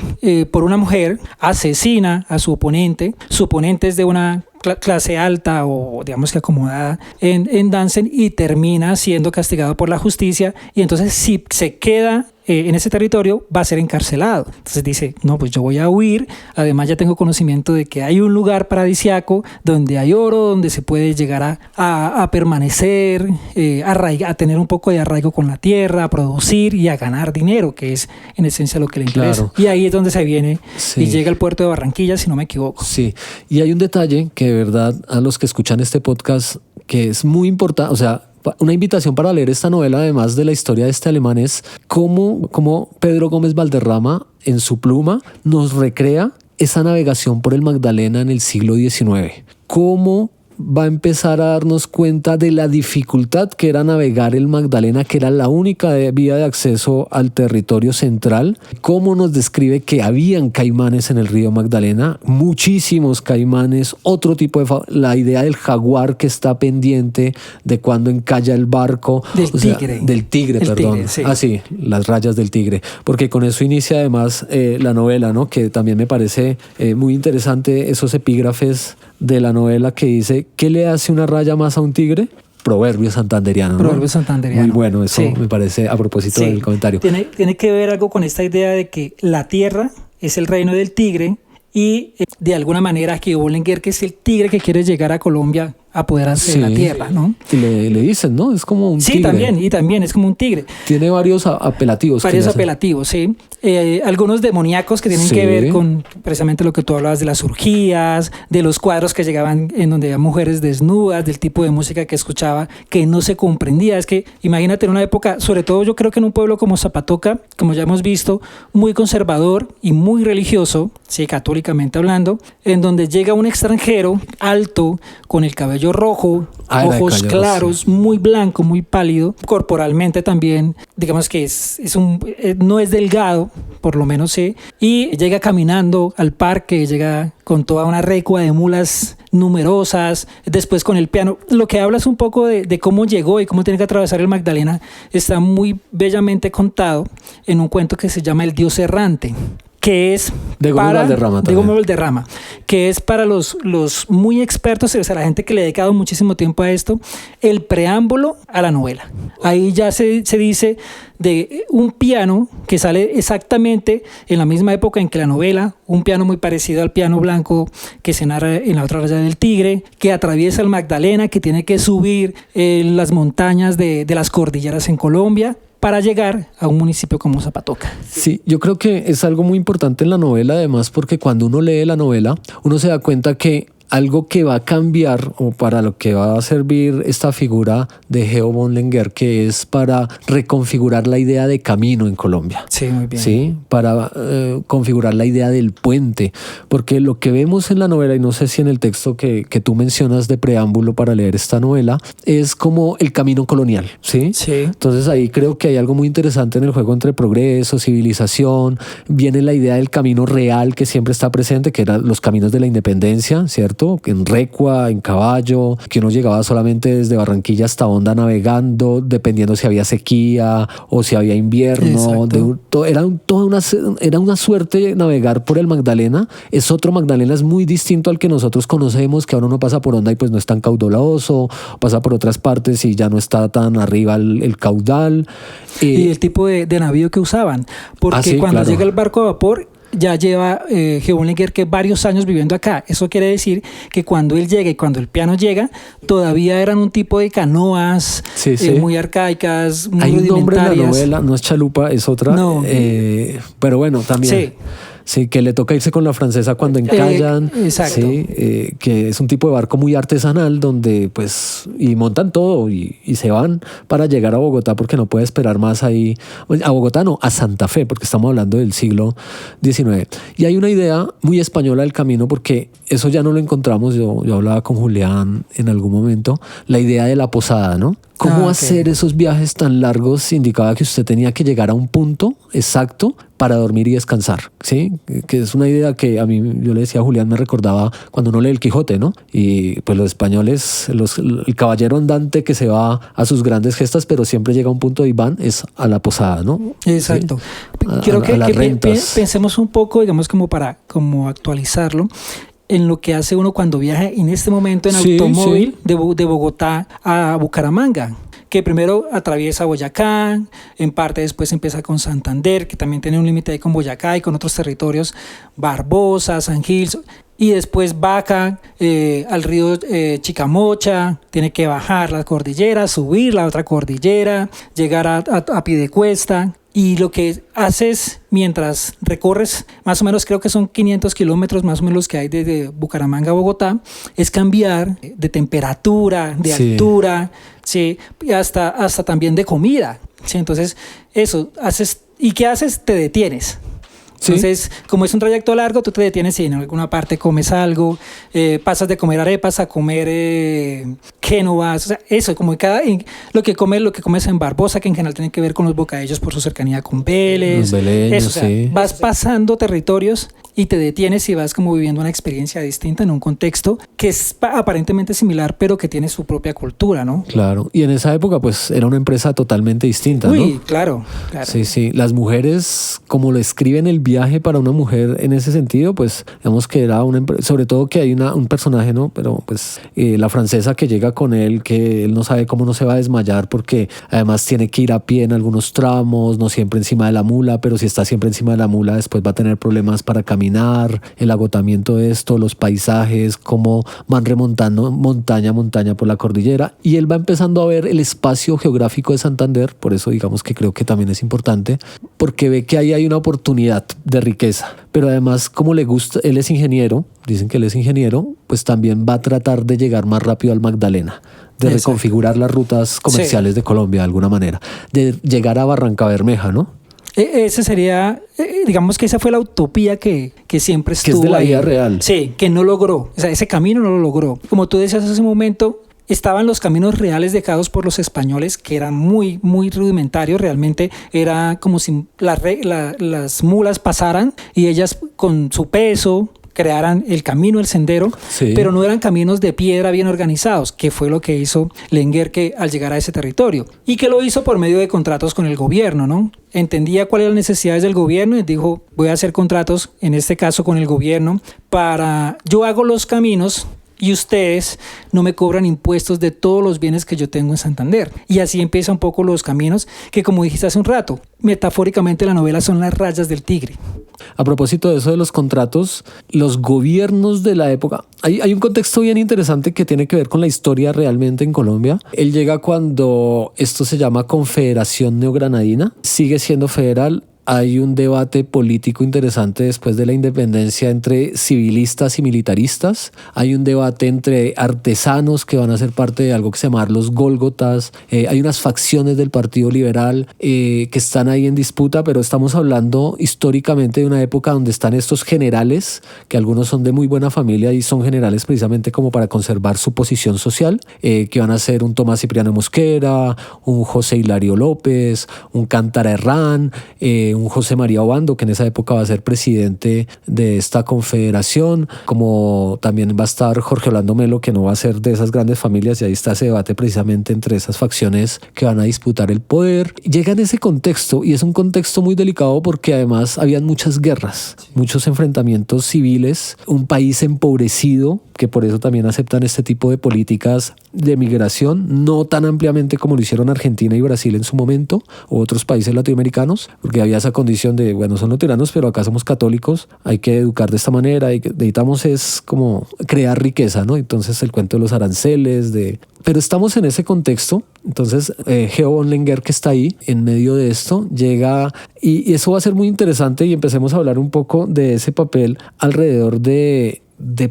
por una mujer, asesina a su oponente. Su oponente es de una clase alta o digamos que acomodada en Danzig y termina siendo castigado por la justicia, y entonces si se queda en ese territorio va a ser encarcelado. Entonces dice, no, pues yo voy a huir, además ya tengo conocimiento de que hay un lugar paradisiaco donde hay oro, donde se puede llegar a permanecer, a tener un poco de arraigo con la tierra, a producir y a ganar dinero, que es en esencia lo que le interesa. Claro. Y ahí es donde se viene Sí. y llega al puerto de Barranquilla, si no me equivoco. Sí, y hay un detalle que de verdad a los que escuchan este podcast que es muy importante, o sea, una invitación para leer esta novela, además de la historia de este alemán, es cómo Pedro Gómez Valderrama en su pluma nos recrea esa navegación por el Magdalena en el siglo XIX. Cómo va a empezar a darnos cuenta de la dificultad que era navegar el Magdalena, que era la única vía de acceso al territorio central. Cómo nos describe que habían caimanes en el río Magdalena, muchísimos caimanes, otro tipo de... la idea del jaguar que está pendiente de cuando encalla el barco. Del tigre. Del tigre, El perdón. tigre, sí. Ah, sí, las rayas del tigre. Porque con eso inicia además la novela, ¿no? Que también me parece muy interesante esos epígrafes de la novela que dice, ¿qué le hace una raya más a un tigre? Proverbio santanderiano, ¿no? Proverbio santanderiano. Muy bueno, eso Sí. me parece a propósito Sí. del comentario. Tiene que ver algo con esta idea de que la tierra es el reino del tigre y de alguna manera que Bollinger, que es el tigre que quiere llegar a Colombia a apoderarse de la tierra, ¿no? Y le dicen, ¿no? Es como un Sí, tigre. también es como un tigre. Tiene varios apelativos. que Varios le hacen. apelativos, sí. Algunos demoníacos que tienen Sí. que ver con precisamente lo que tú hablabas de las orgías, de los cuadros que llegaban en donde había mujeres desnudas, del tipo de música que escuchaba que no se comprendía. Es que imagínate en una época, sobre todo yo creo que en un pueblo como Zapatoca, como ya hemos visto, muy conservador y muy religioso, sí, católicamente hablando, en donde llega un extranjero alto, con el cabello rojo, Ah, era de ojos cabello claros, rojo. muy blanco, muy pálido, corporalmente también, digamos que no es delgado, por lo menos sé, y llega caminando al parque, llega con toda una recua de mulas numerosas, después con el piano. Lo que habla es un poco de cómo llegó y cómo tiene que atravesar el Magdalena, está muy bellamente contado en un cuento que se llama El Dios Errante, que es De Gómez Valderrama de también. Gómez Valderrama, que es para los muy expertos, o sea, la gente que le ha dedicado muchísimo tiempo a esto, el preámbulo a la novela. Ahí ya se dice de un piano que sale exactamente en la misma época en que la novela, un piano muy parecido al piano blanco que se narra en La otra raya del tigre, que atraviesa el Magdalena, que tiene que subir las montañas de las cordilleras en Colombia para llegar a un municipio como Zapatoca. Sí, yo creo que es algo muy importante en la novela, además, porque cuando uno lee la novela, uno se da cuenta que algo que va a cambiar o para lo que va a servir esta figura de Geo von Lengerke, que es para reconfigurar la idea de camino en Colombia. Sí, muy bien. Sí, para configurar la idea del puente, porque lo que vemos en la novela, y no sé si en el texto que tú mencionas de preámbulo para leer esta novela, es como el camino colonial, ¿sí? Sí. Entonces ahí creo que hay algo muy interesante en el juego entre progreso, civilización, viene la idea del camino real que siempre está presente, que eran los caminos de la independencia, ¿cierto? ¿cierto? En recua, en caballo, que uno llegaba solamente desde Barranquilla hasta Honda navegando, dependiendo si había sequía o si había invierno. Era una suerte navegar por el Magdalena. Es otro Magdalena, es muy distinto al que nosotros conocemos, que ahora uno pasa por Honda y pues no es tan caudaloso, pasa por otras partes y ya no está tan arriba el caudal. Y el tipo de navío que usaban, porque cuando llega el barco a vapor, ya lleva Giovanni Lenguerque varios años viviendo acá. Eso quiere decir que cuando él llega y cuando el piano llega, todavía eran un tipo de canoas muy arcaicas, muy rudimentarias. Hay un nombre en la novela, no es chalupa, es otra. No. Pero bueno, también. Sí. Sí, que le toca irse con la francesa cuando encallan. Exacto. Sí, que es un tipo de barco muy artesanal donde pues y montan todo y se van para llegar a Bogotá porque no puede esperar más ahí. A Bogotá no, a Santa Fe, porque estamos hablando del siglo XIX. Y hay una idea muy española del camino, porque eso ya no lo encontramos. Yo hablaba con Julián en algún momento, la idea de la posada, ¿no? ¿Cómo hacer esos viajes tan largos? Indicaba que usted tenía que llegar a un punto exacto para dormir y descansar, ¿sí? Que es una idea que a mí, yo le decía a Julián, me recordaba cuando uno lee el Quijote, ¿no? Y pues los españoles, el caballero andante que se va a sus grandes gestas, pero siempre llega a un punto y van, es a la posada, ¿no? Exacto. ¿Sí? Quiero que pensemos un poco, digamos, como actualizarlo, en lo que hace uno cuando viaja en este momento en automóvil de Bogotá a Bucaramanga, que primero atraviesa Boyacá, en parte después empieza con Santander, que también tiene un límite ahí con Boyacá y con otros territorios, Barbosa, San Gil, y después baja al río Chicamocha, tiene que bajar la cordillera, subir la otra cordillera, llegar a Piedecuesta. Y lo que haces mientras recorres, más o menos creo que son 500 kilómetros más o menos que hay desde Bucaramanga a Bogotá, es cambiar de temperatura, de altura, ¿sí? Y hasta también de comida, ¿sí? Entonces, eso haces. ¿Y qué haces? Te detienes. Entonces, como es un trayecto largo, tú te detienes y en alguna parte comes algo, pasas de comer arepas a comer quénovas, o sea, eso, como lo que comes en Barbosa, que en general tiene que ver con los bocadillos por su cercanía con Vélez. Los beleños, eso, o sea, vas pasando territorios y te detienes y vas como viviendo una experiencia distinta en un contexto que es aparentemente similar, pero que tiene su propia cultura, ¿no? Claro, y en esa época pues era una empresa totalmente distinta, ¿no? Uy, claro. Sí, las mujeres, como lo escriben el viaje para una mujer en ese sentido, pues digamos que era sobre todo que hay un personaje, ¿no? Pero pues la francesa que llega con él, que él no sabe cómo no se va a desmayar porque además tiene que ir a pie en algunos tramos, no siempre encima de la mula, pero si está siempre encima de la mula después va a tener problemas para caminar, el agotamiento de esto, los paisajes, cómo van remontando montaña a montaña por la cordillera, y él va empezando a ver el espacio geográfico de Santander. Por eso digamos que creo que también es importante, porque ve que ahí hay una oportunidad de riqueza, pero además como le gusta, él es ingeniero, dicen que él es ingeniero, pues también va a tratar de llegar más rápido al Magdalena, de reconfigurar las rutas comerciales de Colombia de alguna manera, de llegar a Barranca Bermeja, ¿no? Ese sería, digamos que esa fue la utopía que siempre estuvo. Que es de la ahí. vida real. Sí, que no logró. O sea, ese camino no lo logró. Como tú decías hace un momento, estaban los caminos reales dejados por los españoles, que eran muy, muy rudimentarios. Realmente era como si las mulas pasaran y ellas con su peso crearan el camino, el sendero, pero no eran caminos de piedra bien organizados, que fue lo que hizo Lenguerque al llegar a ese territorio, y que lo hizo por medio de contratos con el gobierno, ¿no? Entendía cuáles eran las necesidades del gobierno y dijo, voy a hacer contratos, en este caso con el gobierno, yo hago los caminos y ustedes no me cobran impuestos de todos los bienes que yo tengo en Santander. Y así empieza un poco los caminos, que como dijiste hace un rato, metafóricamente la novela son las rayas del tigre. A propósito de eso de los contratos, los gobiernos de la época, hay un contexto bien interesante que tiene que ver con la historia realmente en Colombia. Él llega cuando esto se llama Confederación Neogranadina, sigue siendo federal. Hay un debate político interesante después de la independencia entre civilistas y militaristas. Hay un debate entre artesanos que van a ser parte de algo que se llama los Gólgotas. Hay unas facciones del Partido Liberal que están ahí en disputa, pero estamos hablando históricamente de una época donde están estos generales, que algunos son de muy buena familia y son generales precisamente como para conservar su posición social, que van a ser un Tomás Cipriano Mosquera, un José Hilario López, un Cántara Herrán, un José María Obando, que en esa época va a ser presidente de esta confederación, como también va a estar Jorge Orlando Melo, que no va a ser de esas grandes familias, y ahí está ese debate precisamente entre esas facciones que van a disputar el poder. Llega en ese contexto, y es un contexto muy delicado porque además habían muchas guerras, muchos enfrentamientos civiles, un país empobrecido, que por eso también aceptan este tipo de políticas de migración, no tan ampliamente como lo hicieron Argentina y Brasil en su momento, o otros países latinoamericanos, porque había esa condición de, bueno, son luteranos, pero acá somos católicos, hay que educar de esta manera, necesitamos es como crear riqueza, ¿no? Entonces el cuento de los aranceles, pero estamos en ese contexto. Entonces Geo von Lenger, que está ahí en medio de esto, llega y eso va a ser muy interesante, y empecemos a hablar un poco de ese papel alrededor de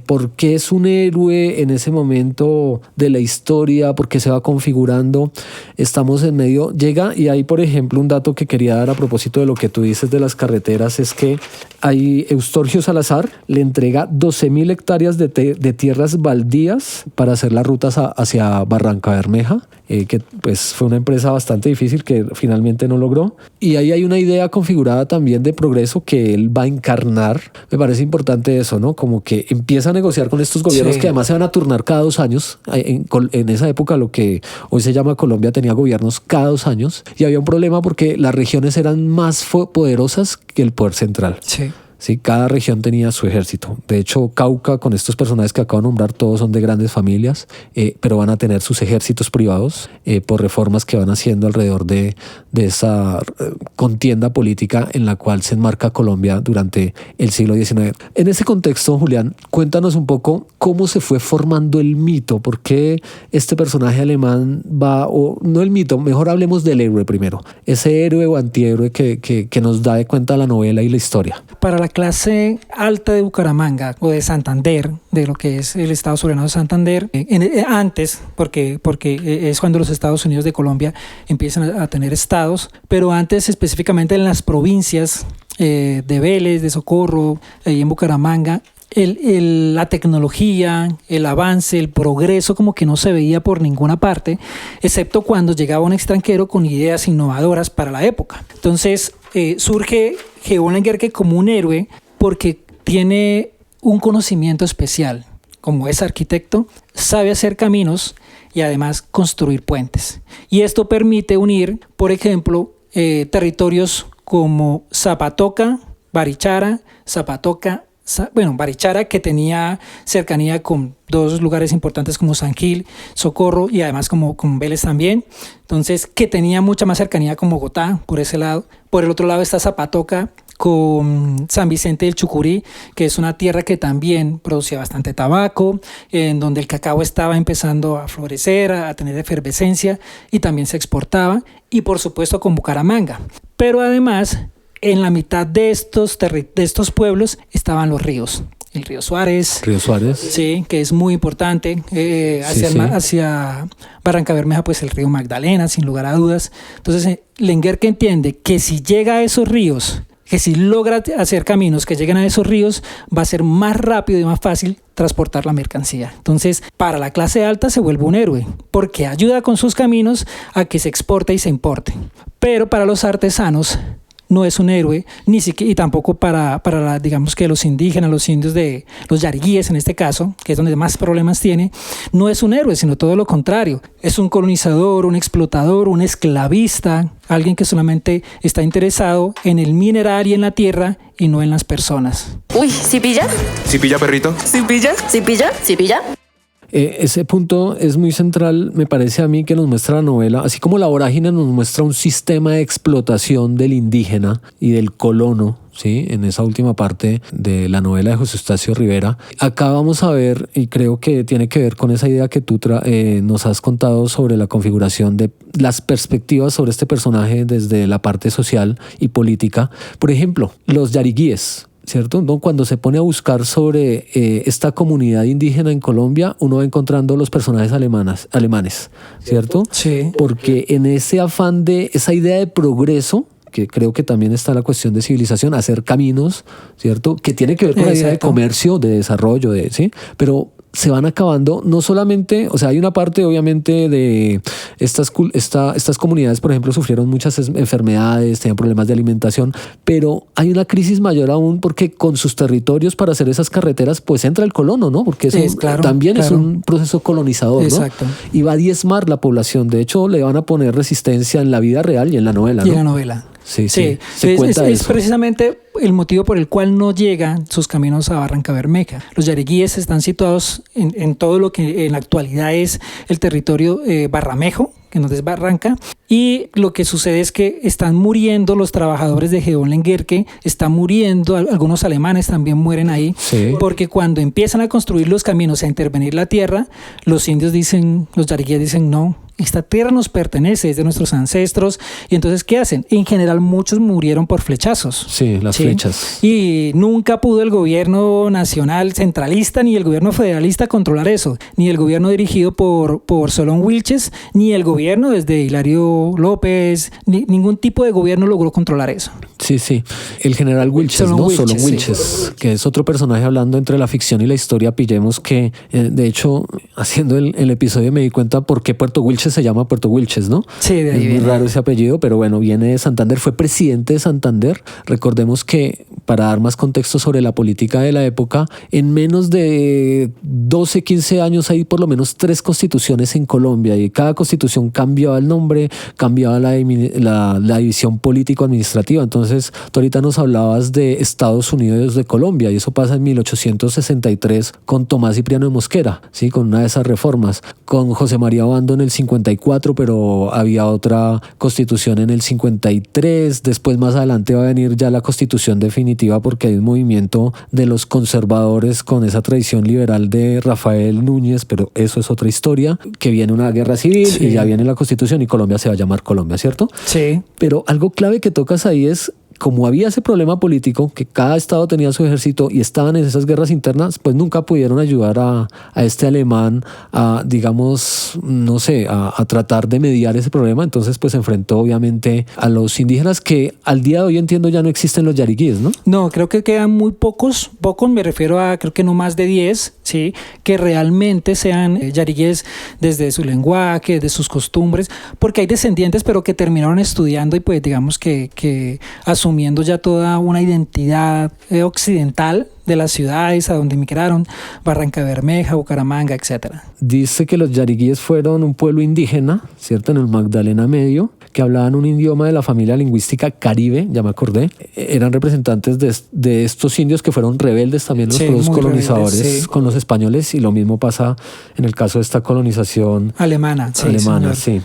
por qué es un héroe en ese momento de la historia, por qué se va configurando. Estamos en medio, llega, y hay por ejemplo un dato que quería dar a propósito de lo que tú dices de las carreteras, es que hay Eustorgio Salazar le entrega 12.000 hectáreas de tierras baldías para hacer las rutas hacia Barranca Bermeja, que pues fue una empresa bastante difícil que finalmente no logró. Y ahí hay una idea configurada también de progreso que él va a encarnar. Me parece importante eso, ¿no? Como que empieza a negociar con estos gobiernos, sí, que además se van a turnar cada 2 años. En esa época, lo que hoy se llama Colombia tenía gobiernos cada 2 años, y había un problema porque las regiones eran más poderosas que el poder central. Sí. Sí, cada región tenía su ejército. De hecho, Cauca, con estos personajes que acabo de nombrar, todos son de grandes familias, pero van a tener sus ejércitos privados por reformas que van haciendo alrededor de esa contienda política en la cual se enmarca Colombia durante el siglo XIX. En ese contexto, Julián, cuéntanos un poco cómo se fue formando el mito, por qué este personaje alemán va, o no el mito, mejor hablemos del héroe primero, ese héroe o antihéroe que nos da de cuenta la novela y la historia. Para la clase alta de Bucaramanga o de Santander, de lo que es el Estado Soberano de Santander, antes, porque es cuando los Estados Unidos de Colombia empiezan a tener estados, pero antes específicamente en las provincias de Vélez, de Socorro, ahí en Bucaramanga, la tecnología, el avance, el progreso como que no se veía por ninguna parte, excepto cuando llegaba un extranjero con ideas innovadoras para la época. Entonces surge Geo von Lenger como un héroe porque tiene un conocimiento especial. Como es arquitecto, sabe hacer caminos y además construir puentes. Y esto permite unir, por ejemplo, territorios como Zapatoca, Barichara, Barichara, que tenía cercanía con 2 lugares importantes como San Gil, Socorro, y además como con Vélez también. Entonces, que tenía mucha más cercanía con Bogotá, por ese lado. Por el otro lado está Zapatoca con San Vicente del Chucurí, que es una tierra que también producía bastante tabaco, en donde el cacao estaba empezando a florecer, a tener efervescencia, y también se exportaba. Y por supuesto con Bucaramanga. Pero además, en la mitad de estos pueblos estaban los ríos. El río Suárez. Río Suárez. Sí, que es muy importante. Hacia Barranca Bermeja, pues el río Magdalena, sin lugar a dudas. Entonces, Lenger, que entiende que si llega a esos ríos, que si logra hacer caminos que lleguen a esos ríos, va a ser más rápido y más fácil transportar la mercancía. Entonces, para la clase alta se vuelve un héroe, porque ayuda con sus caminos a que se exporte y se importe. Pero para los artesanos no es un héroe, ni siquiera, y tampoco para digamos que los indígenas, los indios de los yariguíes en este caso, que es donde más problemas tiene, no es un héroe, sino todo lo contrario. Es un colonizador, un explotador, un esclavista, alguien que solamente está interesado en el mineral y en la tierra y no en las personas. Uy, ¿sí pilla? ¿Sí pilla, perrito? ¿Sí pilla? ¿Sí pilla? ¿Sí pilla? Ese punto es muy central, me parece a mí, que nos muestra la novela, así como La Vorágine nos muestra un sistema de explotación del indígena y del colono, ¿sí? En esa última parte de la novela de José Eustacio Rivera. Acá vamos a ver, y creo que tiene que ver con esa idea que tú nos has contado sobre la configuración de las perspectivas sobre este personaje desde la parte social y política. Por ejemplo, los yariguíes, ¿cierto? ¿No? Cuando se pone a buscar sobre esta comunidad indígena en Colombia, uno va encontrando los personajes alemanes, ¿cierto? Sí. Porque en ese afán de esa idea de progreso, que creo que también está la cuestión de civilización, hacer caminos, ¿cierto? Que tiene que ver con la idea de comercio, de desarrollo, ¿sí? Pero se van acabando, no solamente, o sea, hay una parte obviamente de estas comunidades, por ejemplo, sufrieron muchas enfermedades, tenían problemas de alimentación, pero hay una crisis mayor aún porque con sus territorios para hacer esas carreteras, pues entra el colono, ¿no? Porque eso también es un proceso colonizador, exacto, ¿no? Y va a diezmar la población. De hecho, le van a poner resistencia en la vida real y en la novela, ¿no? Y en la novela. Sí. Es precisamente el motivo por el cual no llegan sus caminos a Barrancabermeja. Los yariguíes están situados en todo lo que en la actualidad es el territorio Barramejo, que no es Barranca, y lo que sucede es que están muriendo los trabajadores de Gedeón Lenguerque, están muriendo, algunos alemanes también mueren ahí, porque cuando empiezan a construir los caminos, a intervenir la tierra, los indios dicen, los yariguíes dicen, no, esta tierra nos pertenece, es de nuestros ancestros. Y entonces, ¿qué hacen? En general, muchos murieron por flechazos. Sí, las flechas. Y nunca pudo el gobierno nacional centralista ni el gobierno federalista controlar eso. Ni el gobierno dirigido por Solón Wilches, ni el gobierno desde Hilario López, ningún tipo de gobierno logró controlar eso. Sí. El general Wilches, Solón Wilches, que es otro personaje hablando entre la ficción y la historia. Pillemos que, de hecho, haciendo el episodio me di cuenta por qué Puerto Wilches se llama Puerto Wilches, ¿no? Sí, de ahí es muy raro ese apellido, pero bueno, viene de Santander, fue presidente de Santander. Recordemos que, para dar más contexto sobre la política de la época, en menos de 12, 15 años hay por lo menos 3 constituciones en Colombia y cada constitución cambiaba el nombre, cambiaba la división político-administrativa. Entonces, tú ahorita nos hablabas de Estados Unidos de Colombia y eso pasa en 1863 con Tomás Cipriano de Mosquera, ¿sí? Con una de esas reformas, con José María Obando en el 54, pero había otra constitución en el 53. Después, más adelante, va a venir ya la constitución definitiva porque hay un movimiento de los conservadores con esa tradición liberal de Rafael Núñez, pero eso es otra historia, que viene una guerra civil y ya viene la constitución y Colombia se va a llamar Colombia, ¿cierto? Sí. Pero algo clave que tocas ahí es, como había ese problema político, que cada estado tenía su ejército y estaban en esas guerras internas, pues nunca pudieron ayudar a este alemán a, digamos, no sé, a tratar de mediar ese problema. Entonces, pues se enfrentó obviamente a los indígenas que al día de hoy entiendo ya no existen los yariguíes, ¿no? No, creo que quedan muy pocos me refiero a creo que no más de 10, ¿sí? Que realmente sean yariguíes desde su lenguaje, de sus costumbres, porque hay descendientes pero que terminaron estudiando y pues digamos que asumiendo ya toda una identidad occidental de las ciudades a donde emigraron, Barrancabermeja, Bucaramanga, etcétera. Dice que los yariguíes fueron un pueblo indígena, ¿cierto? En el Magdalena Medio, que hablaban un idioma de la familia lingüística caribe, ya me acordé. Eran representantes de estos indios que fueron rebeldes también los pueblos colonizadores rebeldes, con los españoles, y lo mismo pasa en el caso de esta colonización alemana, sí.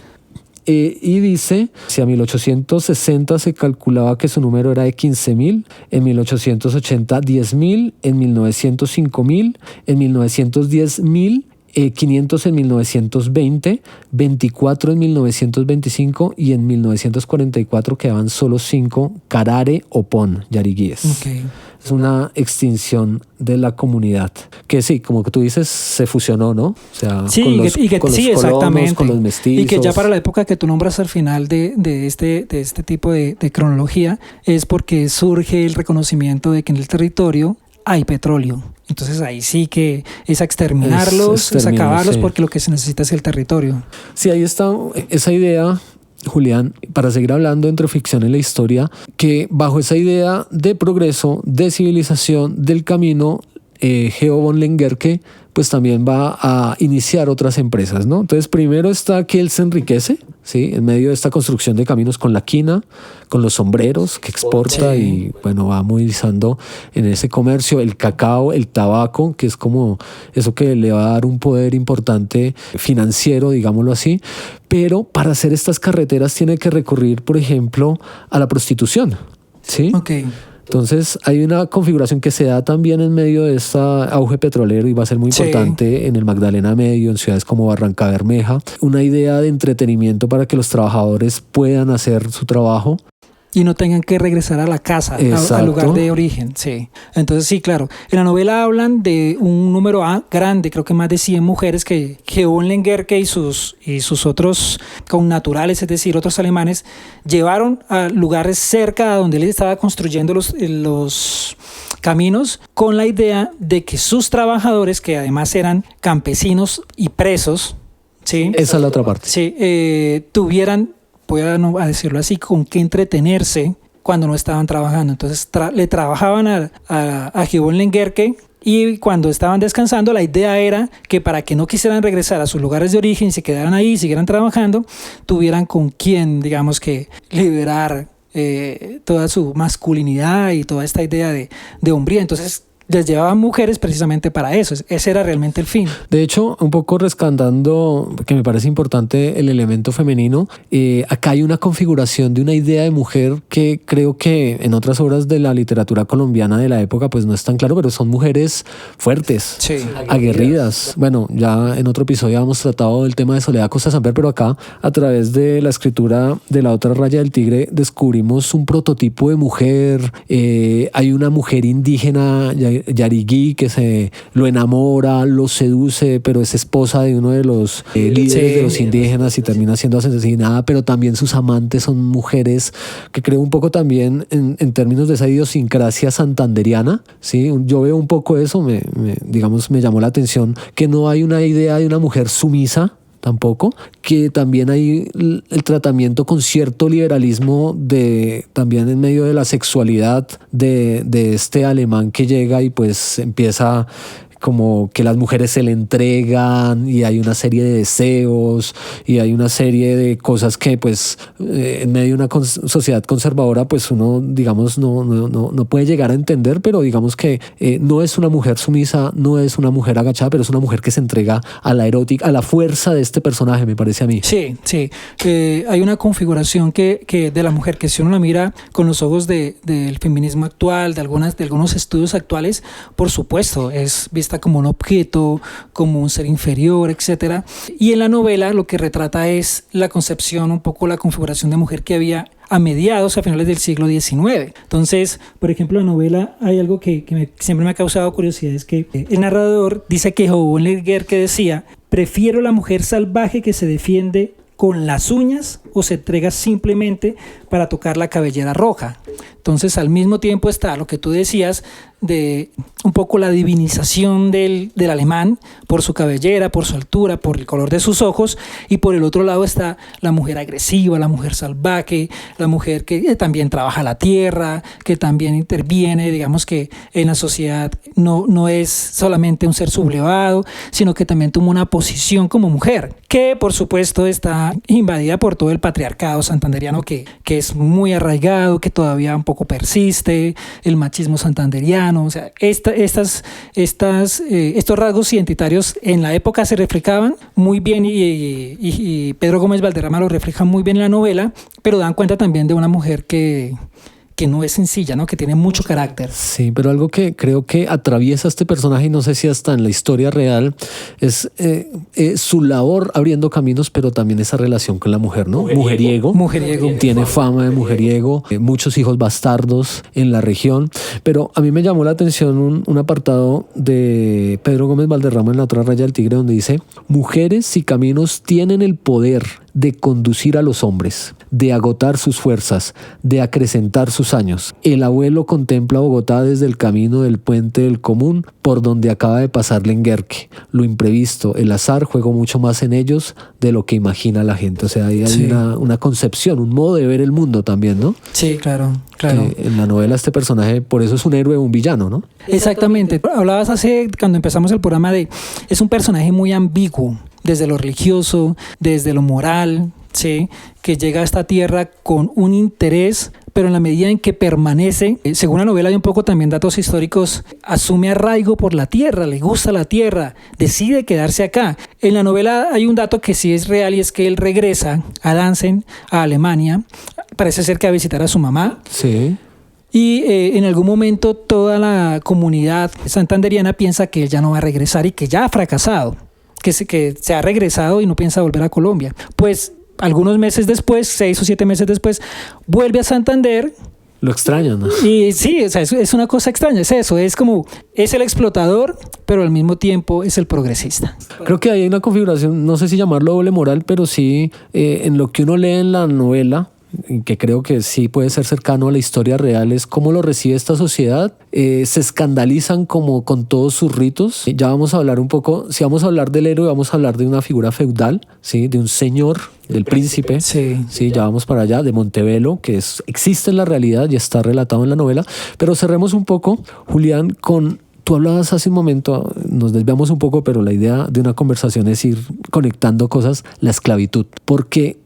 Y dice, si a 1860 se calculaba que su número era de 15.000, en 1880 10.000, en 1900 5.000, en 1910 1.000, 500 en 1920, 24 en 1925 y en 1944 quedaban solo 5 carare o pon yariguíes. Okay. Es una extinción de la comunidad que sí, como que tú dices, se fusionó, ¿no? O sea, sí, con los sí, colonos, exactamente, con los mestizos. Y que ya para la época que tú nombras al final de este tipo de cronología es porque surge el reconocimiento de que en el territorio hay petróleo. Entonces ahí sí que es exterminarlos, es acabarlos, sí, porque lo que se necesita es el territorio. Sí, ahí está esa idea, Julián, para seguir hablando entre ficción y la historia, que bajo esa idea de progreso, de civilización, del camino, Gedeón von Lenguerque pues también va a iniciar otras empresas, ¿no? Entonces primero está que él se enriquece, ¿sí? En medio de esta construcción de caminos con la quina, con los sombreros que exporta, sí, y bueno, va movilizando en ese comercio el cacao, el tabaco, que es como eso que le va a dar un poder importante financiero, digámoslo así. Pero para hacer estas carreteras tiene que recurrir, por ejemplo, a la prostitución, ¿sí? Okay. Entonces hay una configuración que se da también en medio de este auge petrolero y va a ser muy importante, sí, en el Magdalena Medio, en ciudades como Barrancabermeja, una idea de entretenimiento para que los trabajadores puedan hacer su trabajo. y no tengan que regresar a la casa, al lugar de origen. Sí. Entonces, sí, claro. En la novela hablan de un número grande, creo que más de 100 mujeres que von Lengerke y sus otros connaturales, es decir, otros alemanes, llevaron a lugares cerca a donde él estaba construyendo los caminos, con la idea de que sus trabajadores, que además eran campesinos y presos, ¿sí? Esa es la otra parte. Sí, tuvieran, voy a decirlo así, con qué entretenerse cuando no estaban trabajando. Entonces le trabajaban a Gibbon Lengerke, y cuando estaban descansando, la idea era que para que no quisieran regresar a sus lugares de origen y se quedaran ahí y siguieran trabajando, tuvieran con quién, digamos, que liberar toda su masculinidad y toda esta idea de hombría. Entonces les llevaban mujeres precisamente para eso. Ese era realmente el fin. De hecho, un poco rescatando, que me parece importante el elemento femenino, acá hay una configuración de una idea de mujer que creo que en otras obras de la literatura colombiana de la época pues no es tan claro, pero son mujeres fuertes, sí, aguerridas. Bueno, ya en otro episodio habíamos tratado del tema de Soledad Costa Samper, pero acá a través de la escritura de La otra raya del tigre descubrimos un prototipo de mujer. Hay una mujer indígena, Yariguí, que se lo enamora, lo seduce, pero es esposa de uno de los líderes de los indígenas y termina siendo asesinada, pero también sus amantes son mujeres, que creo un poco también en términos de esa idiosincrasia santanderiana, ¿sí? Yo veo un poco eso, digamos, me llamó la atención que no hay una idea de una mujer sumisa, tampoco, que también hay el tratamiento con cierto liberalismo también en medio de la sexualidad de este alemán que llega y pues empieza como que las mujeres se le entregan y hay una serie de deseos y hay una serie de cosas que pues en medio de una sociedad conservadora pues uno digamos no puede llegar a entender, pero digamos que no es una mujer sumisa, no es una mujer agachada, pero es una mujer que se entrega a la erótica, a la fuerza de este personaje, me parece a mí. Sí, hay una configuración que de la mujer que si uno la mira con los ojos del feminismo actual, de algunos estudios actuales, por supuesto es vista como un objeto, como un ser inferior, etcétera. Y en la novela lo que retrata es la concepción, un poco la configuración de mujer que había a finales del siglo XIX. Entonces, por ejemplo, en la novela hay algo que siempre me ha causado curiosidad, es que el narrador dice que von Lengerke decía: prefiero la mujer salvaje que se defiende con las uñas o se entrega simplemente para tocar la cabellera roja. Entonces, al mismo tiempo está lo que tú decías de un poco la divinización del alemán por su cabellera, por su altura, por el color de sus ojos, y por el otro lado está la mujer agresiva, la mujer salvaje, la mujer que también trabaja la tierra, que también interviene, digamos que en la sociedad no es solamente un ser sublevado, sino que también toma una posición como mujer, que por supuesto está invadida por todo el patriarcado santanderiano que es muy arraigado, que todavía un poco persiste, el machismo santanderiano. O sea, estos rasgos identitarios en la época se reflejaban muy bien y Pedro Gómez Valderrama lo refleja muy bien en la novela, pero dan cuenta también de una mujer que no es sencilla, ¿no? Que tiene mucho carácter. Sí, pero algo que creo que atraviesa este personaje, y no sé si hasta en la historia real, es su labor abriendo caminos, pero también esa relación con la mujer, ¿no? Mujeriego. Tiene fama de mujeriego, muchos hijos bastardos en la región, pero a mí me llamó la atención un apartado de Pedro Gómez Valderrama en La otra raya del tigre, donde dice: mujeres y caminos tienen el poder de conducir a los hombres, de agotar sus fuerzas, de acrecentar sus años. El abuelo contempla Bogotá desde el camino del puente del común por donde acaba de pasar Lengerke. Lo imprevisto, el azar juega mucho más en ellos de lo que imagina la gente. O sea, ahí hay una concepción, un modo de ver el mundo también, ¿no? Sí, claro. En la novela este personaje, por eso es un héroe o un villano, ¿no? Exactamente. Hablabas cuando empezamos el programa es un personaje muy ambiguo, desde lo religioso, desde lo moral, ¿sí? Que llega a esta tierra con un interés, pero en la medida en que permanece, según la novela hay un poco también datos históricos, asume arraigo por la tierra, le gusta la tierra, decide quedarse acá. En la novela hay un dato que sí es real, y es que él regresa a Danzig, a Alemania, parece ser que a visitar a su mamá. Sí. Y en algún momento toda la comunidad santanderiana piensa que él ya no va a regresar y que ya ha fracasado, que se ha regresado y no piensa volver a Colombia. Pues algunos meses después, 6 o 7 meses después, vuelve a Santander. Lo extrañan, ¿no? Y sí, o sea, es una cosa extraña, es eso, es como, es el explotador, pero al mismo tiempo es el progresista. Creo que hay una configuración, no sé si llamarlo doble moral, pero sí en lo que uno lee en la novela, y que creo que sí puede ser cercano a la historia real, es cómo lo recibe esta sociedad. Se escandalizan como con todos sus ritos. Ya vamos a hablar un poco, si vamos a hablar del héroe, vamos a hablar de una figura feudal, ¿sí? De un señor, del príncipe. Sí. Sí, ya vamos para allá, de Montevelo, que existe en la realidad y está relatado en la novela. Pero cerremos un poco, Julián, con... Tú hablabas hace un momento, nos desviamos un poco, pero la idea de una conversación es ir conectando cosas, la esclavitud. Porque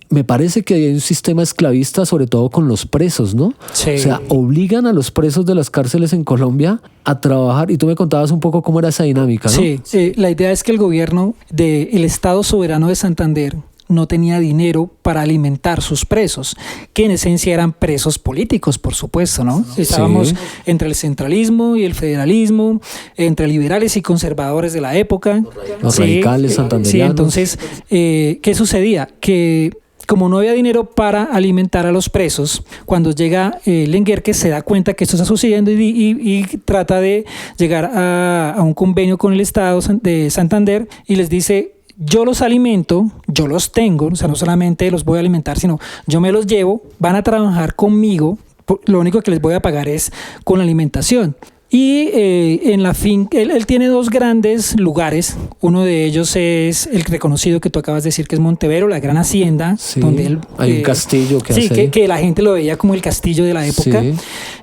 me parece que hay un sistema esclavista, sobre todo con los presos, ¿no? Sí. O sea, obligan a los presos de las cárceles en Colombia a trabajar. Y tú me contabas un poco cómo era esa dinámica, ¿no? Sí, la idea es que el gobierno del Estado Soberano de Santander no tenía dinero para alimentar sus presos, que en esencia eran presos políticos, por supuesto, ¿no? Estábamos entre el centralismo y el federalismo, entre liberales y conservadores de la época. Los radicales santanderianos. Sí, entonces, ¿qué sucedía? Que como no había dinero para alimentar a los presos, cuando llega Lenguerque se da cuenta que esto está sucediendo y trata de llegar a un convenio con el Estado de Santander y les dice: yo los alimento, yo los tengo, o sea, no solamente los voy a alimentar, sino yo me los llevo, van a trabajar conmigo, lo único que les voy a pagar es con la alimentación. Y en la finca, él tiene 2 grandes lugares. Uno de ellos es el reconocido que tú acabas de decir, que es Montevero, la gran hacienda, Sí, donde él... hay un castillo que sí, hace... que la gente lo veía como el castillo de la época. Sí.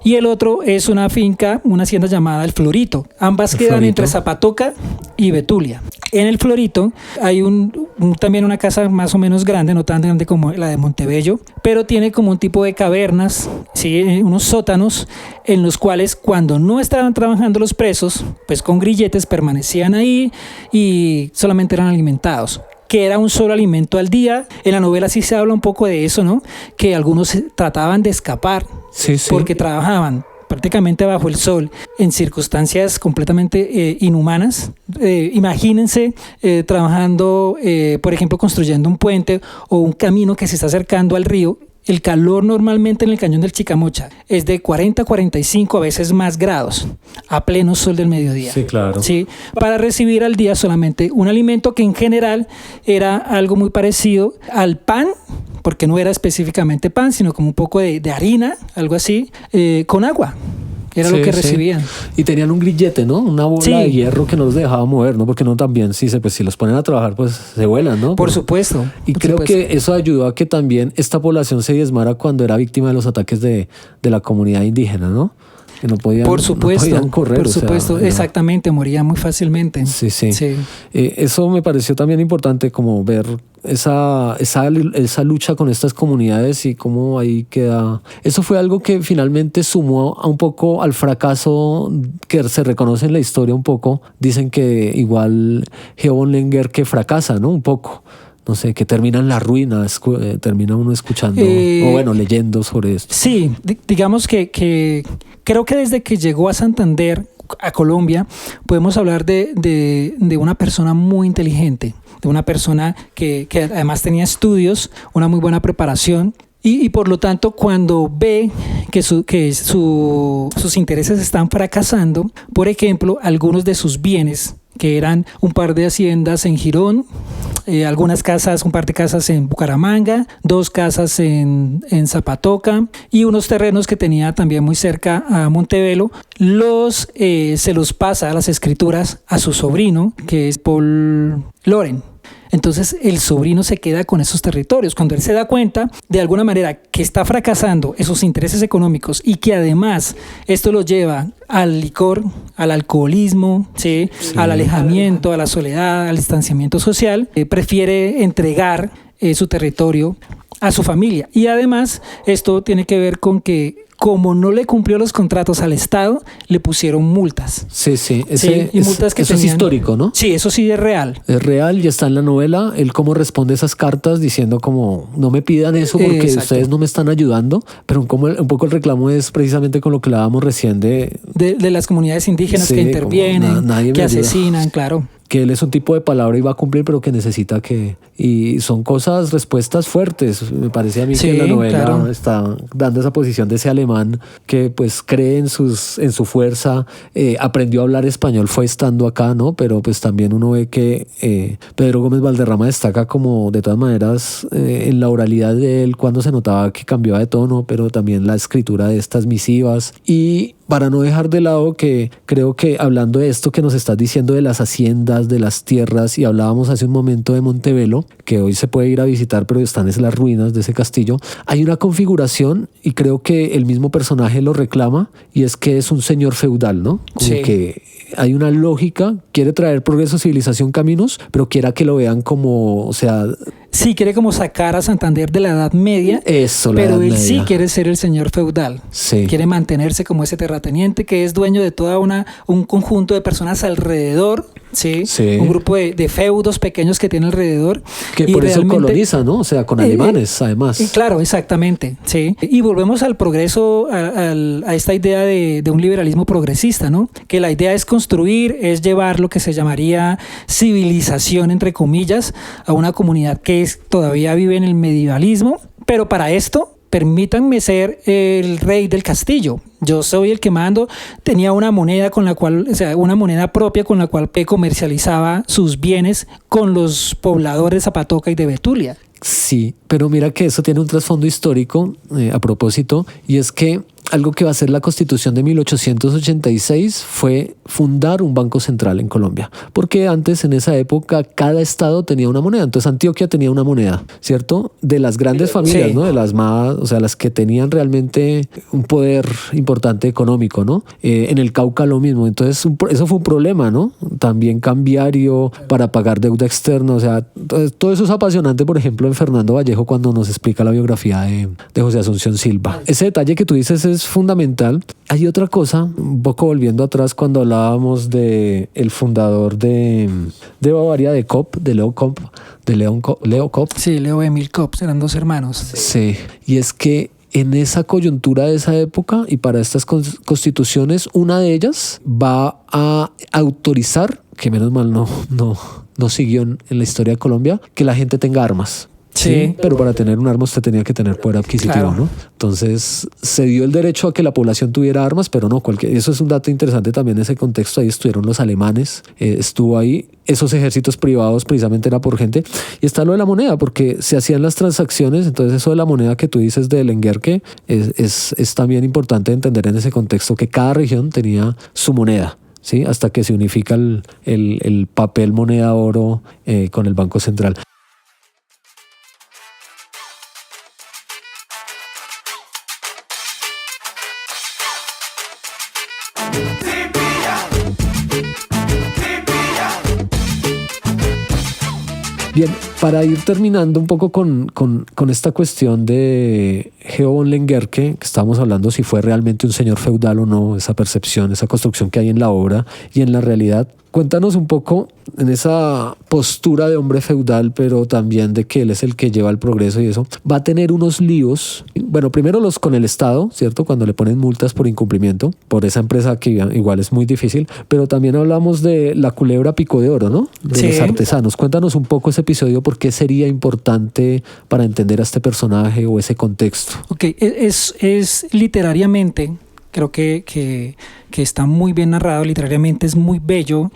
Y el otro es una finca, una hacienda llamada El Florito. Ambas quedan Florito. entre Zapatoca y Betulia. En El Florito hay también una casa más o menos grande, no tan grande como la de Montebello, pero tiene como un tipo de cavernas, ¿sí? Unos sótanos en los cuales cuando no estaban trabajando los presos, pues con grilletes permanecían ahí y solamente eran alimentados, que era un solo alimento al día. En la novela sí se habla un poco de eso, ¿no? Que algunos trataban de escapar porque trabajaban prácticamente bajo el sol, en circunstancias completamente inhumanas. Imagínense trabajando, por ejemplo, construyendo un puente o un camino que se está acercando al río. El calor normalmente en el cañón del Chicamocha es de 40 a 45, a veces más grados, a pleno sol del mediodía. Sí, claro. ¿Sí? Para recibir al día solamente un alimento que en general era algo muy parecido al pan, porque no era específicamente pan, sino como un poco de harina, algo así, con agua. Era lo que recibían. Y tenían un grillete, ¿no? Una bola de hierro que no los dejaba mover, ¿no? Porque no también, pues si los ponen a trabajar, pues se vuelan, ¿no? Por supuesto. Y creo que eso ayudó a que también esta población se diezmara cuando era víctima de los ataques de la comunidad indígena, ¿no? Que no podían, por supuesto, no podían correr. Por supuesto, exactamente, moría muy fácilmente. Sí. Eso me pareció también importante, como ver esa lucha con estas comunidades y cómo ahí queda. Eso fue algo que finalmente sumó a un poco al fracaso que se reconoce en la historia un poco. Dicen que igual Geobon Lenguerque fracasa, ¿no? Un poco. No sé, que termina en la ruina, termina uno escuchando o bueno, leyendo sobre esto. Sí, digamos que creo que desde que llegó a Santander, a Colombia, podemos hablar de una persona muy inteligente, de una persona que además tenía estudios, una muy buena preparación. Y por lo tanto, cuando ve que sus intereses están fracasando, por ejemplo, algunos de sus bienes, que eran un par de haciendas en Girón, algunas casas, un par de casas en Bucaramanga, 2 casas en Zapatoca y unos terrenos que tenía también muy cerca a Montevelo, se los pasa a las escrituras a su sobrino, que es Paul Loren. Entonces el sobrino se queda con esos territorios. Cuando él se da cuenta de alguna manera que está fracasando esos intereses económicos y que además esto lo lleva al licor, al alcoholismo, ¿sí? Al alejamiento, a la soledad, al distanciamiento social, prefiere entregar su territorio a su familia. Y además esto tiene que ver con que como no le cumplió los contratos al Estado, le pusieron multas. Sí. Y multas que eso es histórico, ¿no? Sí, eso sí es real. Es real y está en la novela. Él cómo responde esas cartas diciendo como, no me pidan eso porque ustedes no me están ayudando. Pero un poco el reclamo es precisamente con lo que hablábamos recién de las comunidades indígenas que intervienen, que asesinan, claro. que él es un tipo de palabra y va a cumplir, pero que necesita que... Y son respuestas fuertes. Me parece a mí Sí, que la novela claro. está dando esa posición de ese alemán que pues cree en su fuerza, aprendió a hablar español, fue estando acá, ¿no? Pero pues también uno ve que Pedro Gómez Valderrama destaca como de todas maneras en la oralidad de él cuando se notaba que cambiaba de tono, pero también la escritura de estas misivas. Y para no dejar de lado que creo que hablando de esto que nos estás diciendo de las haciendas, de las tierras, y hablábamos hace un momento de Montevelo, que hoy se puede ir a visitar, pero están en las ruinas de ese castillo, hay una configuración y creo que el mismo personaje lo reclama, y es que es un señor feudal, ¿no? Como Sí. que hay una lógica, quiere traer progreso, civilización, caminos, pero quiera que lo vean como, o sea... Sí, quiere como sacar a Santander de la Edad Media, Eso, la pero Edad él sí Media. quiere ser el señor feudal. Sí. Quiere mantenerse como ese terrateniente que es dueño de toda un conjunto de personas alrededor, ¿sí? Sí. Un grupo de feudos pequeños que tiene alrededor. Que Y por eso realmente- coloniza, ¿no? O sea, con alemanes, además. Claro, exactamente, sí. Y volvemos al progreso, a esta idea de un liberalismo progresista, ¿no? Que la idea es construir, es llevar lo que se llamaría civilización, entre comillas, a una comunidad que todavía vive en el medievalismo, pero para esto permítanme ser el rey del castillo. Yo soy el que mando. Tenía una moneda con la cual, o sea, una moneda propia con la cual comercializaba sus bienes con los pobladores de Zapatoca y de Betulia. Sí, pero mira que eso tiene un trasfondo histórico a propósito, y es que algo que va a ser la Constitución de 1886 fue fundar un banco central en Colombia, porque antes en esa época cada estado tenía una moneda. Entonces Antioquia tenía una moneda, ¿cierto? De las grandes familias, Sí. ¿no? De las más, o sea, las que tenían realmente un poder importante económico, ¿no? En el Cauca lo mismo. Entonces eso fue un problema, ¿no? También cambiario para pagar deuda externa, o sea, todo eso es apasionante, por ejemplo, en Fernando Vallejo cuando nos explica la biografía de José Asunción Silva. Ese detalle que tú dices es fundamental. Hay otra cosa, un poco volviendo atrás cuando hablábamos de el fundador de Bavaria, de Kopp, de Leo Kopp, Leo Kopp. Sí, Leo Emil Kopp, eran dos hermanos. Sí, y es que en esa coyuntura de esa época y para estas constituciones, una de ellas va a autorizar, que menos mal no siguió en la historia de Colombia, que la gente tenga armas. Sí. Pero para tener un arma usted tenía que tener poder adquisitivo, Claro. ¿no? Entonces se dio el derecho a que la población tuviera armas, pero no cualquier. Eso es un dato interesante también en ese contexto. Ahí estuvieron los alemanes, estuvo ahí. Esos ejércitos privados precisamente era por gente. Y está lo de la moneda, porque se hacían las transacciones. Entonces eso de la moneda que tú dices del enguerque es también importante entender en ese contexto que cada región tenía su moneda. ¿Sí? Hasta que se unifica el papel moneda oro con el Banco Central. Bien, para ir terminando un poco con esta cuestión de Geo von Lenguerque, que estábamos hablando si fue realmente un señor feudal o no, esa percepción, esa construcción que hay en la obra y en la realidad. Cuéntanos un poco en esa postura de hombre feudal, pero también de que él es el que lleva el progreso y eso. Va a tener unos líos, bueno, primero los con el Estado, ¿cierto? Cuando le ponen multas por incumplimiento, por esa empresa que igual es muy difícil, pero también hablamos de la culebra pico de oro, ¿no? De Sí. los artesanos. Cuéntanos un poco ese episodio, por qué sería importante para entender a este personaje o ese contexto. Ok, es literariamente, creo que está muy bien narrado, literariamente es muy bello.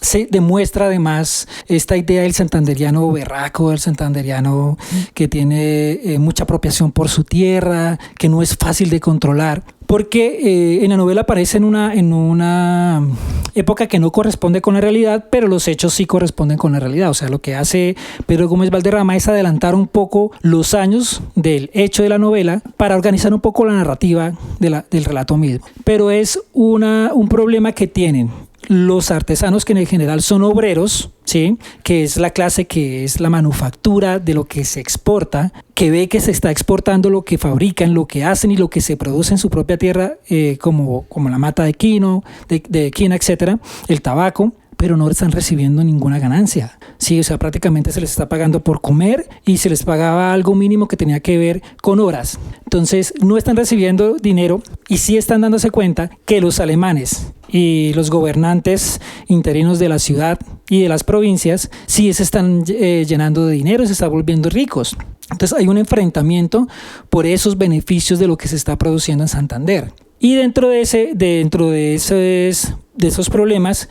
Se demuestra además esta idea del santanderiano berraco, del santanderiano que tiene mucha apropiación por su tierra, que no es fácil de controlar. Porque en la novela aparece en una época que no corresponde con la realidad, pero los hechos sí corresponden con la realidad. O sea, lo que hace Pedro Gómez Valderrama es adelantar un poco los años del hecho de la novela para organizar un poco la narrativa del relato mismo. Pero es un problema que tienen los artesanos, que en general son obreros, ¿sí? Que es la clase que es la manufactura de lo que se exporta, que ve que se está exportando lo que fabrican, lo que hacen y lo que se produce en su propia tierra, como la mata de quina, etcétera, el tabaco. pero no están recibiendo ninguna ganancia. Sí, o sea, prácticamente se les está pagando por comer y se les pagaba algo mínimo que tenía que ver con horas. Entonces, no están recibiendo dinero y sí están dándose cuenta que los alemanes y los gobernantes interinos de la ciudad y de las provincias sí se están llenando de dinero, se están volviendo ricos. Entonces hay un enfrentamiento por esos beneficios de lo que se está produciendo en Santander. Y dentro de esos problemas,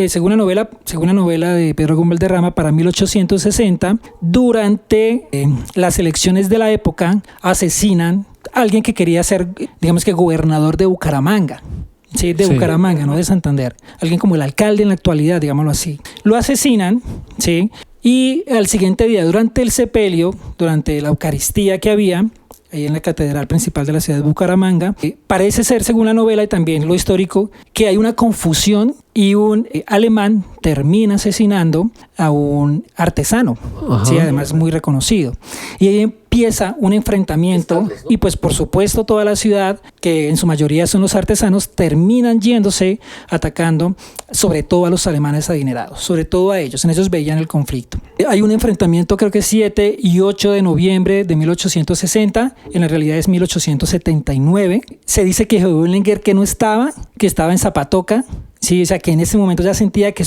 según la novela de Pedro Gómez Valderrama, para 1860, durante las elecciones de la época, asesinan a alguien que quería ser, digamos que gobernador de Bucaramanga. Sí, de Bucaramanga, no de Santander. Alguien como el alcalde en la actualidad, digámoslo así. Lo asesinan, ¿sí? Y al siguiente día, durante el sepelio, durante la Eucaristía que había ahí en la catedral principal de la ciudad de Bucaramanga, parece ser, según la novela y también lo histórico, que hay una confusión y un alemán termina asesinando a un artesano, sí, además muy reconocido. Y ahí empieza un enfrentamiento y pues por supuesto toda la ciudad, que en su mayoría son los artesanos, terminan yéndose, atacando sobre todo a los alemanes adinerados, sobre todo a ellos. En ellos veían el conflicto. Hay un enfrentamiento, creo que 7 y 8 de noviembre de 1860, en la realidad es 1879. Se dice que Heulinger, que estaba en Zapatoca, sí, o sea, que en ese momento ya sentía que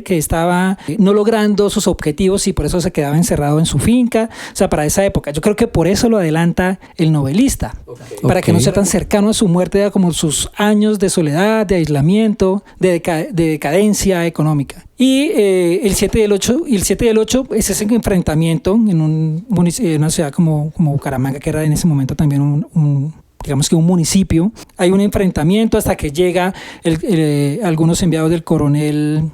que estaba no logrando sus objetivos y por eso se quedaba encerrado en su finca. O sea, para esa época. Yo creo que por eso lo adelanta el novelista. Para que no sea tan cercano a su muerte, como sus años de soledad, de aislamiento, de decadencia económica. Y el 7 del 8 es ese enfrentamiento en una ciudad como Bucaramanga, que era en ese momento también digamos que un municipio. Hay un enfrentamiento hasta que llega algunos enviados del coronel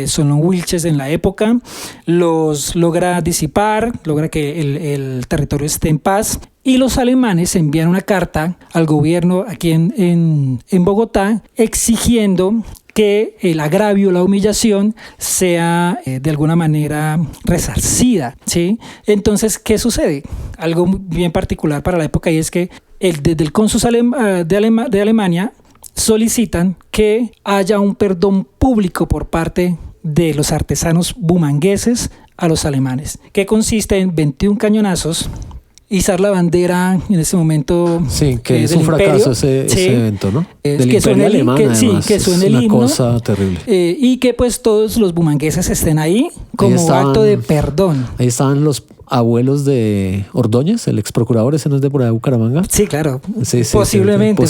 Solon Wilches en la época, los logra disipar, logra que el territorio esté en paz, y los alemanes envían una carta al gobierno aquí en Bogotá exigiendo que el agravio, la humillación sea de alguna manera resarcida, ¿sí? Entonces, ¿qué sucede? Algo bien particular para la época, y es que desde el cónsul de Alemania solicitan que haya un perdón público por parte de los artesanos bumangueses a los alemanes, que consiste en 21 cañonazos, izar la bandera en ese momento. Sí, que es un fracaso ese evento, ¿no? Del imperio alemán, además. Que suene el himno. Es una cosa terrible. Y que pues todos los bumangueses estén ahí como acto de perdón. Ahí estaban los abuelos de Ordóñez, el ex procurador, ese no es de por ahí de Bucaramanga. Sí, claro. Sí, posiblemente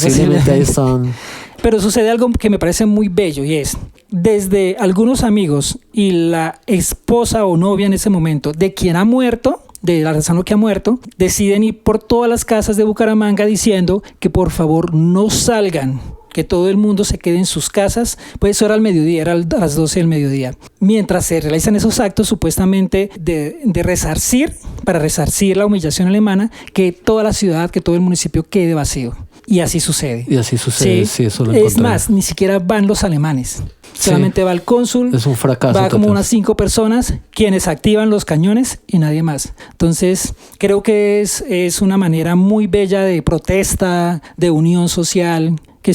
ahí estaban. Pero sucede algo que me parece muy bello, y es, desde algunos amigos y la esposa o novia en ese momento de quien ha muerto, del artesano que ha muerto, deciden ir por todas las casas de Bucaramanga diciendo que por favor no salgan, que todo el mundo se quede en sus casas. Pues eso era al mediodía, era a las 12 del mediodía. Mientras se realizan esos actos supuestamente de resarcir, para resarcir la humillación alemana, que toda la ciudad, que todo el municipio quede vacío. Y así sucede. Sí, eso lo es encontré. más, ni siquiera van los alemanes. Solamente va el cónsul, es un fracaso va como total. unas 5 personas quienes activan los cañones y nadie más. Entonces creo que es una manera muy bella de protesta, de unión social, que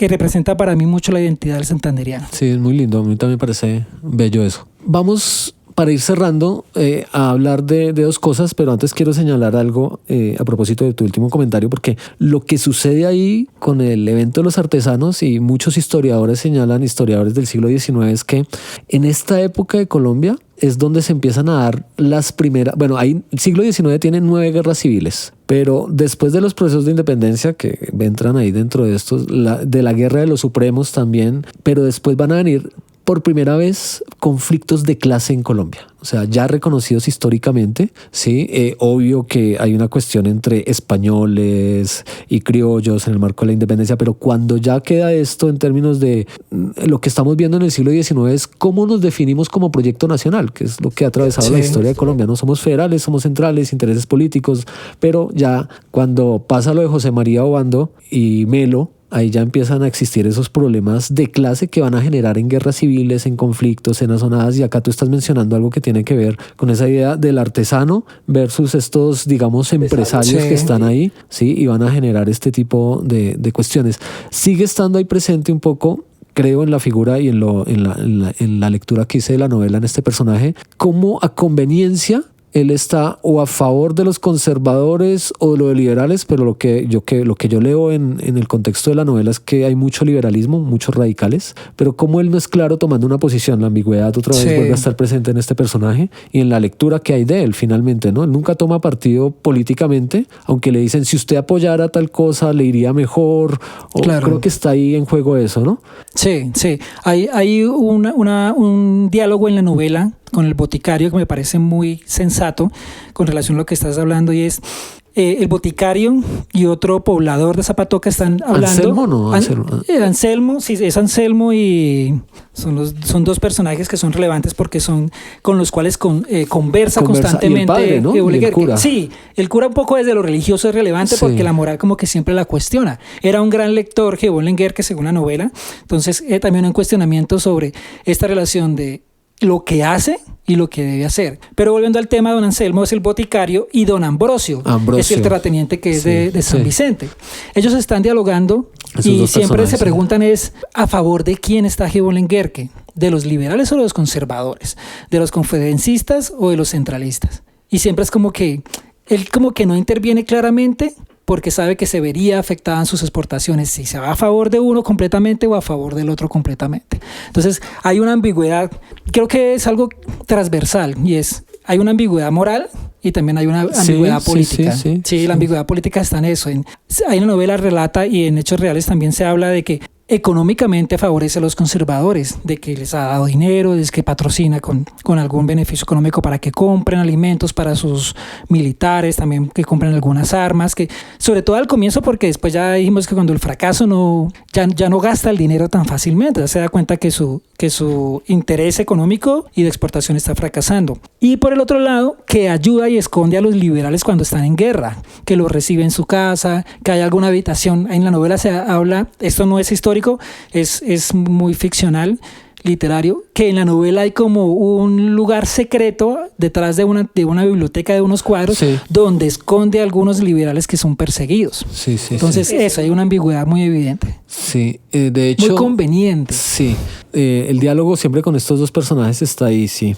representa para mí mucho la identidad del santanderiano. Sí, es muy lindo, a mí también me parece bello eso. Vamos, para ir cerrando, a hablar de dos cosas, pero antes quiero señalar algo a propósito de tu último comentario, porque lo que sucede ahí con el evento de los artesanos, y muchos historiadores señalan, historiadores del siglo XIX, es que en esta época de Colombia es donde se empiezan a dar las primeras... Bueno, el siglo XIX tiene 9 guerras civiles, pero después de los procesos de independencia que entran ahí dentro de estos, de la guerra de los supremos también, pero después van a venir por primera vez conflictos de clase en Colombia. O sea, ya reconocidos históricamente, ¿sí? Obvio que hay una cuestión entre españoles y criollos en el marco de la independencia, pero cuando ya queda esto en términos de lo que estamos viendo en el siglo XIX es cómo nos definimos como proyecto nacional, que es lo que ha atravesado la historia de Colombia. No somos federales, somos centrales, intereses políticos, pero ya cuando pasa lo de José María Obando y Melo, ahí ya empiezan a existir esos problemas de clase que van a generar en guerras civiles, en conflictos, en azonadas. Y acá tú estás mencionando algo que tiene que ver con esa idea del artesano versus estos, digamos, empresarios que están ahí, ¿sí? Y van a generar este tipo de cuestiones. Sigue estando ahí presente un poco creo en la figura y en la lectura que hice de la novela en este personaje, como a conveniencia él está o a favor de los conservadores o de los liberales, pero lo que yo leo en el contexto de la novela es que hay mucho liberalismo, muchos radicales, pero como él no es claro tomando una posición, la ambigüedad otra vez vuelve a estar presente en este personaje y en la lectura que hay de él finalmente, ¿no? Él nunca toma partido políticamente, aunque le dicen si usted apoyara tal cosa le iría mejor, o Claro. creo que está ahí en juego eso, ¿no? Sí. Hay un diálogo en la novela con el boticario que me parece muy sensato con relación a lo que estás hablando, y es el boticario y otro poblador de Zapatoca están hablando. ¿Anselmo no? Anselmo, sí, es Anselmo, y son dos personajes que son relevantes porque son con los cuales conversa constantemente. Y el padre, ¿no? Evola Y el Guerque. cura. Sí, el cura un poco desde lo religioso es relevante, Sí. porque la moral como que siempre la cuestiona. Era un gran lector, Evola Guerque, según la novela. Entonces, también un cuestionamiento sobre esta relación de lo que hace y lo que debe hacer. Pero volviendo al tema, don Anselmo es el boticario y don Ambrosio es el terrateniente que es Sí, de San sí. Vicente. Ellos están dialogando Esos y dos siempre personajes, se sí. preguntan es a favor de quién está Evola Guerque, de los liberales o de los conservadores, de los confederencistas o de los centralistas. Y siempre es como que él como que no interviene claramente, porque sabe que se vería afectada en sus exportaciones si se va a favor de uno completamente o a favor del otro completamente. Entonces hay una ambigüedad, creo que es algo transversal, y hay una ambigüedad moral y también hay una ambigüedad política. Sí, la ambigüedad política está en eso. Hay una novela relata, y en hechos reales también se habla de que económicamente favorece a los conservadores, de que les ha dado dinero, de que patrocina con algún beneficio económico para que compren alimentos para sus militares, también que compren algunas armas, que sobre todo al comienzo, porque después ya dijimos que cuando el fracaso ya no gasta el dinero tan fácilmente, ya se da cuenta que su interés económico y de exportación está fracasando. Y por el otro lado, que ayuda y esconde a los liberales cuando están en guerra, que los recibe en su casa, que hay alguna habitación. En la novela se habla, esto no es histórico, es muy ficcional, literario, que en la novela hay como un lugar secreto detrás de una biblioteca de unos cuadros, Sí. donde esconde a algunos liberales que son perseguidos. Sí. Entonces eso, hay una ambigüedad muy evidente. Sí, de hecho... Muy conveniente. Sí, el diálogo siempre con estos dos personajes está ahí, sí.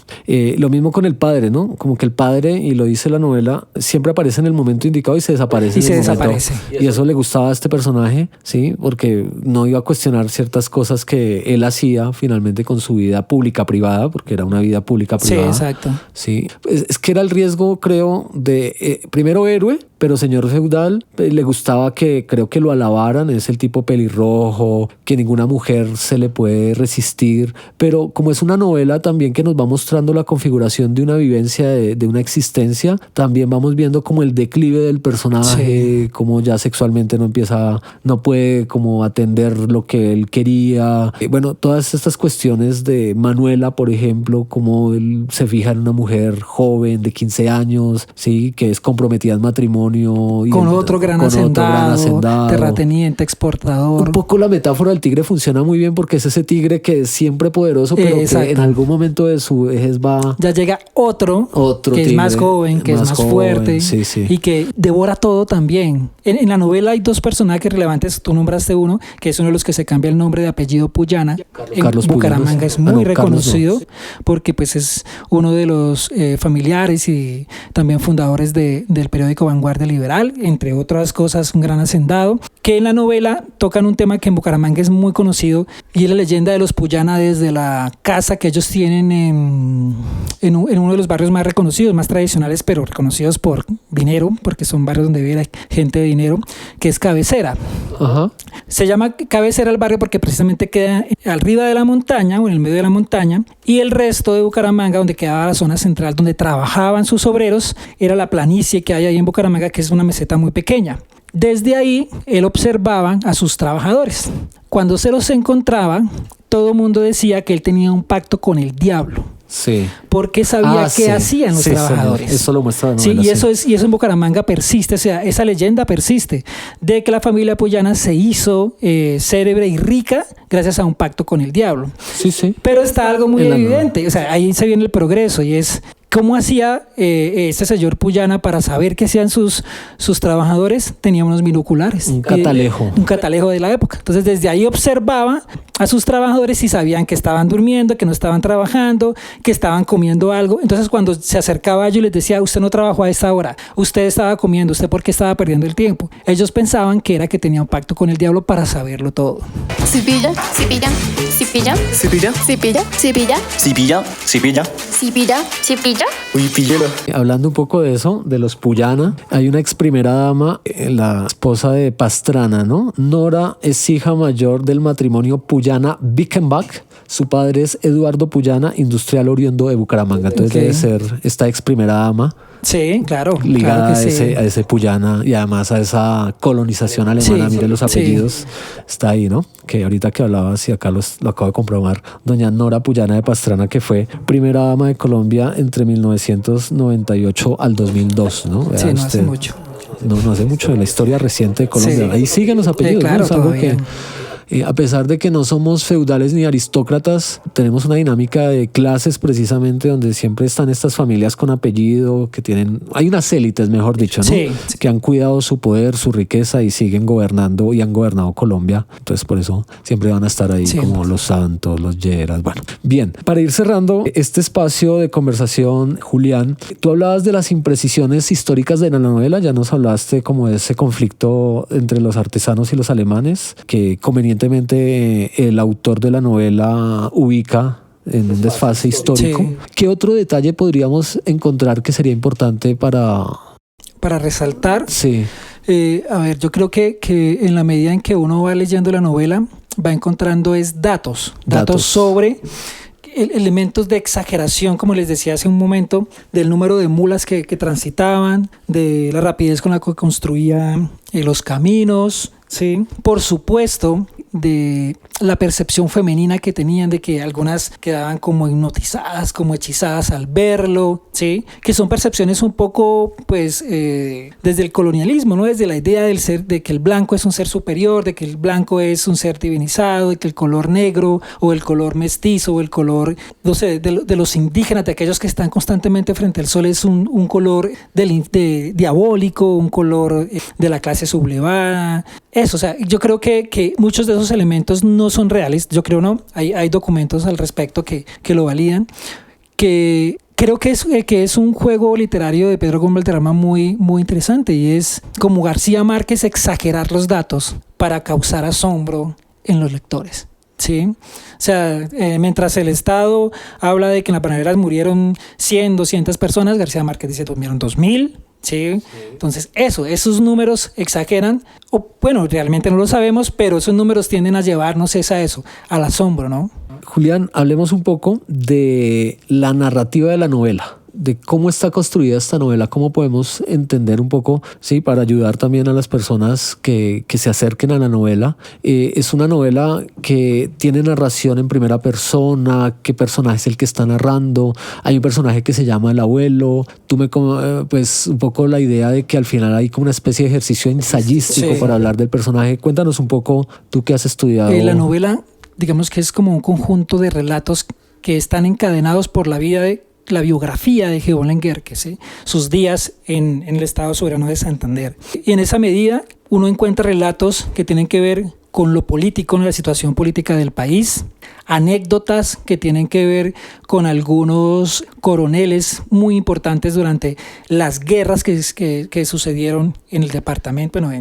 Lo mismo con el padre, ¿no? Como que el padre, y lo dice la novela, siempre aparece en el momento indicado y se desaparece. Y en se el momento. desaparece. Y eso le gustaba a este personaje, sí, porque no iba a cuestionar ciertas cosas que él hacía finalmente con su vida pública-privada, porque era una vida pública-privada. Sí, exacto. Sí, es que era el riesgo, creo, de primero héroe, pero señor feudal. Le gustaba que creo que lo alabaran, es el tipo pelirrojo, que ninguna mujer se le puede resistir, pero como es una novela también que nos va mostrando la configuración de una vivencia, de una existencia, también vamos viendo como el declive del personaje, como ya sexualmente no puede como atender lo que él quería. Bueno, todas estas cuestiones de Manuela, por ejemplo, como él se fija en una mujer joven de 15 años, sí, que es comprometida en matrimonio. Y Con otro gran hacendado, terrateniente, exportador. Un poco la metáfora del tigre funciona muy bien, porque es ese tigre que es siempre poderoso, pero que en algún momento de su vejez ya llega otro que tigre, es más joven, que es más fuerte, sí. Y que devora todo también. En la novela hay dos personajes relevantes, tú nombraste uno, que es uno de los que se cambia el nombre de apellido Puyana. Carlos en Bucaramanga Puyana. es muy reconocido, Carlos no. porque pues es uno de los familiares y también fundadores del periódico Vanguardia Liberal, entre otras cosas, un gran hacendado, que en la novela tocan un tema que en Bucaramanga es muy conocido, y es la leyenda de los Puyana, desde la casa que ellos tienen en uno de los barrios más reconocidos, más tradicionales, pero reconocidos por dinero, porque son barrios donde vive gente de dinero, que es Cabecera. Ajá. Se llama Cabecera el barrio porque precisamente queda arriba de la montaña, o en el medio de la montaña, y el resto de Bucaramanga, donde quedaba la zona central donde trabajaban sus obreros, era la planicie que hay ahí en Bucaramanga, que es una meseta muy pequeña. Desde ahí él observaba a sus trabajadores. Cuando se los encontraba, todo el mundo decía que él tenía un pacto con el diablo. Sí. Porque sabía qué hacían los trabajadores. Eso lo muestra la novela, y eso en Bucaramanga persiste, o sea, esa leyenda persiste, de que la familia Puyana se hizo célebre y rica gracias a un pacto con el diablo. Sí. Pero está algo muy evidente, o sea, ahí se viene el progreso, y es ¿Cómo hacía este señor Puyana para saber qué hacían sus trabajadores? Tenía unos binoculares. Un catalejo. Un catalejo de la época. Entonces, desde ahí observaba a sus trabajadores y sabían que estaban durmiendo, que no estaban trabajando, que estaban comiendo algo. Entonces, cuando se acercaba a ellos, les decía, usted no trabajó a esta hora, usted estaba comiendo, usted por qué estaba perdiendo el tiempo. Ellos pensaban que era que tenía un pacto con el diablo para saberlo todo. Si pilla, si pilla, si pilla, ¿Sí pilla? si pilla, si pilla, ¿Sí pilla? ¿Sí pilla? si pilla, si pilla. Uy, píllelo. Hablando un poco de eso, de los Puyana, hay una ex primera dama, la esposa de Pastrana, ¿no? Nora es hija mayor del matrimonio Puyana-Bickenbach. Su padre es Eduardo Puyana, industrial oriundo de Bucaramanga. Entonces Ok. debe ser esta ex primera dama Sí, claro. ligada claro que sí. a ese Puyana y además a esa colonización alemana. Sí, Mire los sí. apellidos. Está ahí, ¿no? Que ahorita que hablabas y acá lo acabo de comprobar, doña Nora Puyana de Pastrana, que fue primera dama de Colombia entre 1998 al 2002, ¿no? Vea Sí, no hace usted. mucho. No hace mucho de la historia reciente de Colombia. Sí. Ahí siguen los apellidos, claro, ¿no? Es algo todavía. que a pesar de que no somos feudales ni aristócratas, tenemos una dinámica de clases precisamente donde siempre están estas familias con apellido que tienen, hay unas élites, mejor dicho, ¿no? Sí. Que han cuidado su poder, su riqueza y siguen gobernando y han gobernado Colombia. Entonces por eso siempre van a estar ahí Sí. como los Santos, los Lleras. Bueno, bien, para ir cerrando este espacio de conversación, Julián, tú hablabas de las imprecisiones históricas de la novela, ya nos hablaste como de ese conflicto entre los artesanos y los alemanes, que convenientemente el autor de la novela ubica en un desfase histórico. Sí. ¿Qué otro detalle podríamos encontrar que sería importante para... Para resaltar, Sí, a ver, yo creo que en la medida en que uno va leyendo la novela, va encontrando datos Datos. sobre elementos de exageración, como les decía hace un momento, del número de mulas que transitaban, de la rapidez con la que construían los caminos, ¿sí? Por supuesto, de la percepción femenina que tenían, de que algunas quedaban como hipnotizadas, como hechizadas al verlo, ¿sí? Que son percepciones un poco, pues, desde el colonialismo, ¿no? Desde la idea del ser, de que el blanco es un ser superior, de que el blanco es un ser divinizado, de que el color negro o el color mestizo o el color, no sé, de los indígenas, de aquellos que están constantemente frente al sol, es un color diabólico, un color de la clase sublevada. Eso, o sea, yo creo que muchos de esos elementos no son reales, yo creo no, hay documentos al respecto que lo validan, que creo que es un juego literario de Pedro Gómez Valderrama muy, muy interesante, y es como García Márquez exagerar los datos para causar asombro en los lectores. ¿Sí? O sea, mientras el Estado habla de que en las panaderas murieron 100, 200 personas, García Márquez dice murieron 2000. ¿Sí? Entonces esos números exageran, o bueno, realmente no lo sabemos, pero esos números tienden a llevarnos a eso, al asombro, ¿no? Julián, hablemos un poco de la narrativa de la novela, de cómo está construida esta novela, cómo podemos entender un poco, sí, para ayudar también a las personas que se acerquen a la novela. Es una novela que tiene narración en primera persona, qué personaje es el que está narrando, hay un personaje que se llama el abuelo, pues un poco la idea de que al final hay como una especie de ejercicio ensayístico Sí. para hablar del personaje. Cuéntanos un poco, tú que has estudiado. La novela, digamos que es como un conjunto de relatos que están encadenados por la biografía de Giovanni Lenguerque, ¿sí? Sus días en el Estado Soberano de Santander. Y en esa medida uno encuentra relatos que tienen que ver con lo político, la situación política del país, anécdotas que tienen que ver con algunos coroneles muy importantes durante las guerras que sucedieron en el departamento, bueno,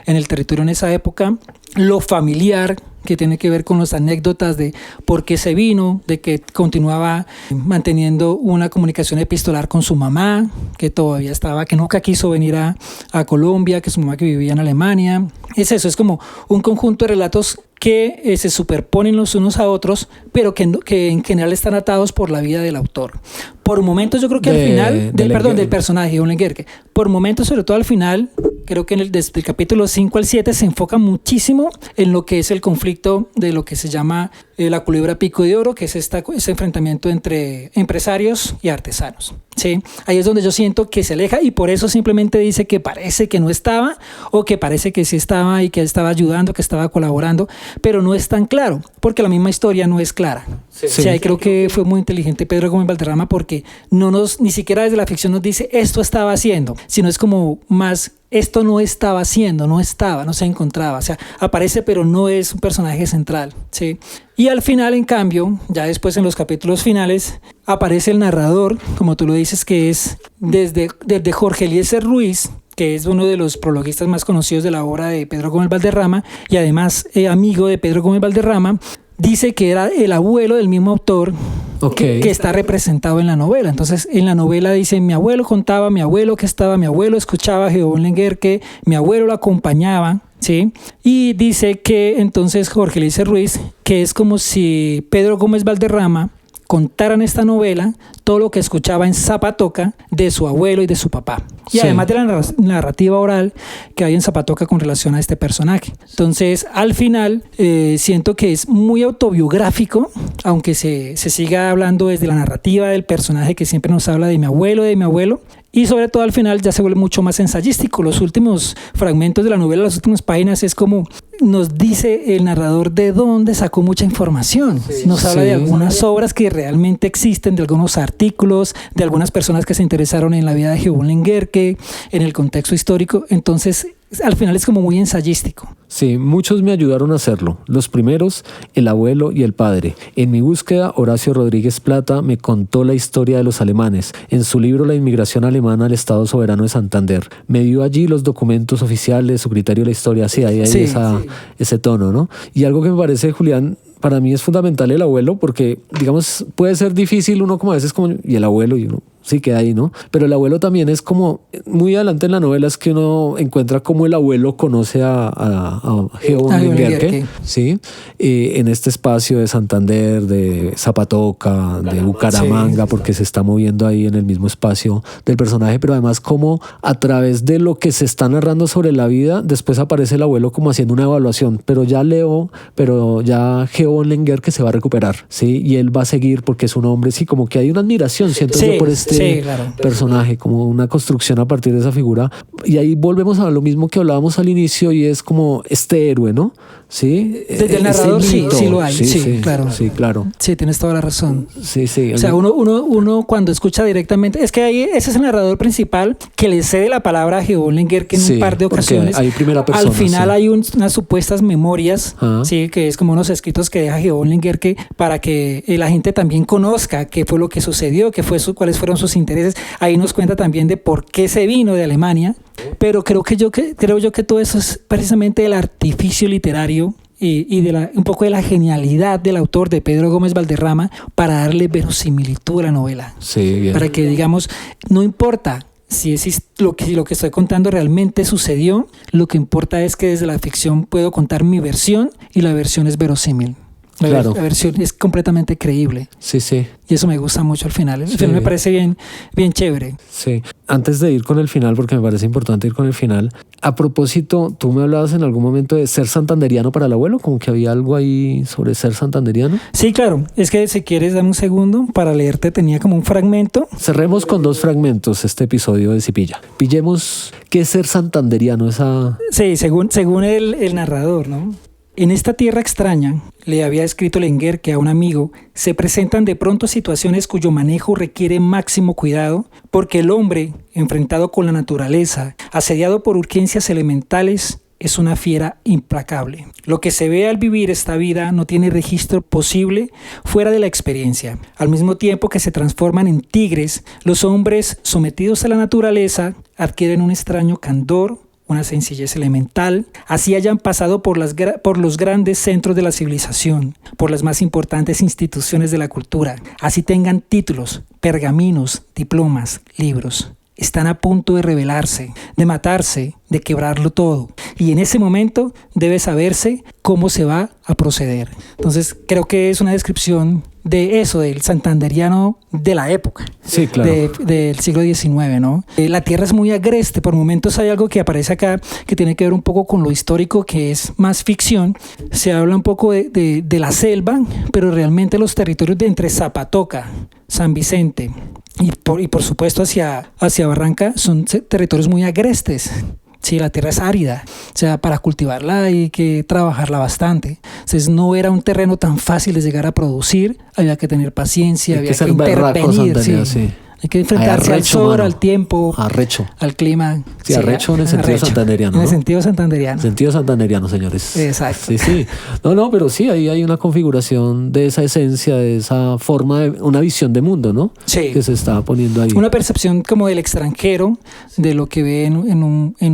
en el territorio en esa época, lo familiar, que tiene que ver con las anécdotas de por qué se vino, de que continuaba manteniendo una comunicación epistolar con su mamá, que todavía estaba, que nunca quiso venir a Colombia, que su mamá que vivía en Alemania. Es eso, es como un conjunto de relatos que se superponen los unos a otros, pero que en general están atados por la vida del autor. Por momentos yo creo que al final, del personaje, John Lenguerque, por momentos, sobre todo al final, creo que desde el capítulo 5 al 7 se enfoca muchísimo en lo que es el conflicto de lo que se llama la culebra pico de oro, que es ese enfrentamiento entre empresarios y artesanos. ¿Sí? Ahí es donde yo siento que se aleja y por eso simplemente dice que parece que no estaba o que parece que sí estaba y que estaba ayudando, que estaba colaborando, pero no es tan claro, porque la misma historia no es clara. Sí. O sea, y creo que fue muy inteligente Pedro Gómez Valderrama porque ni siquiera desde la ficción nos dice esto estaba haciendo, sino es como más esto no estaba haciendo, no se encontraba, o sea, aparece pero no es un personaje central, ¿sí? Y al final, en cambio, ya después en los capítulos finales, aparece el narrador, como tú lo dices, que es desde Jorge Eliezer Ruiz, que es uno de los prologuistas más conocidos de la obra de Pedro Gómez Valderrama y además amigo de Pedro Gómez Valderrama. Dice que era el abuelo del mismo autor que está representado en la novela. Entonces, en la novela dice, mi abuelo contaba, mi abuelo escuchaba a Jehovón Lenguerque, mi abuelo lo acompañaba, ¿sí? Y dice que entonces Jorge Eliezer Ruiz, que es como si Pedro Gómez Valderrama contaran esta novela, todo lo que escuchaba en Zapatoca de su abuelo y de su papá. Y además de la narrativa oral que hay en Zapatoca con relación a este personaje. Entonces, al final, siento que es muy autobiográfico, aunque se siga hablando desde la narrativa del personaje que siempre nos habla de mi abuelo. Y sobre todo al final ya se vuelve mucho más ensayístico. Los últimos fragmentos de la novela, las últimas páginas, es como nos dice el narrador de dónde sacó mucha información. Nos habla de algunas obras que realmente existen, de algunos artículos, de algunas personas que se interesaron en la vida de Jehovón Lenguerque, en el contexto histórico. Entonces, al final es como muy ensayístico. Sí, muchos me ayudaron a hacerlo. Los primeros, el abuelo y el padre. En mi búsqueda, Horacio Rodríguez Plata me contó la historia de los alemanes. En su libro La inmigración alemana al Estado Soberano de Santander. Me dio allí los documentos oficiales, su criterio de la historia. Sí, ahí hay ese tono, ¿no? Y algo que me parece, Julián, para mí es fundamental el abuelo porque, digamos, puede ser difícil uno como a veces como, y el abuelo, y uno sí queda ahí, ¿no? Pero el abuelo también es como, muy adelante en la novela es que uno encuentra cómo el abuelo conoce a Jehovón Lenguerque, ¿sí? En este espacio de Santander, de Zapatoca, de Bucaramanga, porque se está moviendo ahí en el mismo espacio del personaje, pero además como a través de lo que se está narrando sobre la vida, después aparece el abuelo como haciendo una evaluación, pero ya Jehovón Lenguerque se va a recuperar, ¿sí? Y él va a seguir porque es un hombre, sí, como que hay una admiración, siento yo, por este personaje, como una construcción a partir de esa figura. Y ahí volvemos a lo mismo que hablábamos al inicio y es como este héroe, ¿no? Sí. Desde el narrador sí lo hay. Sí, claro. Sí, claro. Sí, tienes toda la razón. Sí. O sea, uno cuando escucha directamente, es que ese es el narrador principal que le cede la palabra a Jehovón Lenguerque en un par de ocasiones. Hay primera persona, al final hay unas supuestas memorias, sí, que es como unos escritos que deja Jehovón Lenguerque para que la gente también conozca qué fue lo que sucedió, cuáles fueron sus intereses. Ahí nos cuenta también de por qué se vino de Alemania. Pero creo yo que todo eso es precisamente el artificio literario y un poco de la genialidad del autor, de Pedro Gómez Valderrama, para darle verosimilitud a la novela. Sí, bien. Para que, digamos, no importa si lo que estoy contando realmente sucedió, lo que importa es que desde la ficción puedo contar mi versión y la versión es verosímil. La versión es completamente creíble. Sí. Y eso me gusta mucho al final. El final me parece bien chévere. Sí. Antes de ir con el final, porque me parece importante ir con el final, a propósito, tú me hablabas en algún momento de ser santanderiano para el abuelo, como que había algo ahí sobre ser santanderiano. Sí, claro. Es que si quieres, dame un segundo para leerte. Tenía como un fragmento. Cerremos con 2 fragmentos este episodio de Cipilla. Pillemos qué es ser santanderiano. Sí, según el narrador, ¿no? En esta tierra extraña, le había escrito Lenguerque a un amigo, se presentan de pronto situaciones cuyo manejo requiere máximo cuidado, porque el hombre, enfrentado con la naturaleza, asediado por urgencias elementales, es una fiera implacable. Lo que se ve al vivir esta vida no tiene registro posible fuera de la experiencia. Al mismo tiempo que se transforman en tigres, los hombres sometidos a la naturaleza adquieren un extraño candor, una sencillez elemental, así hayan pasado por los grandes centros de la civilización, por las más importantes instituciones de la cultura, así tengan títulos, pergaminos, diplomas, libros. Están a punto de rebelarse, de matarse, de quebrarlo todo. Y en ese momento debe saberse cómo se va a proceder. Entonces creo que es una descripción de eso, del santanderiano de la época. Sí, claro. Del siglo XIX, ¿no? La tierra es muy agreste. Por momentos hay algo que aparece acá que tiene que ver un poco con lo histórico, que es más ficción. Se habla un poco de la selva, pero realmente los territorios de entre Zapatoca, San Vicente y por supuesto hacia Barranca son territorios muy agrestes. Sí, la tierra es árida, o sea, para cultivarla hay que trabajarla bastante. Entonces no era un terreno tan fácil de llegar a producir, había que tener paciencia, había que intervenir. Sí. Hay que enfrentarse al sol, al tiempo, al clima. Sí, arrecho en el sentido santanderiano. ¿no? En el sentido santanderiano. Sentido santanderiano, señores. Exacto. Sí. No, pero sí, ahí hay una configuración de esa esencia, de esa forma, una visión de mundo, ¿no? Sí. Que se está poniendo ahí. Una percepción como del extranjero, de lo que ve en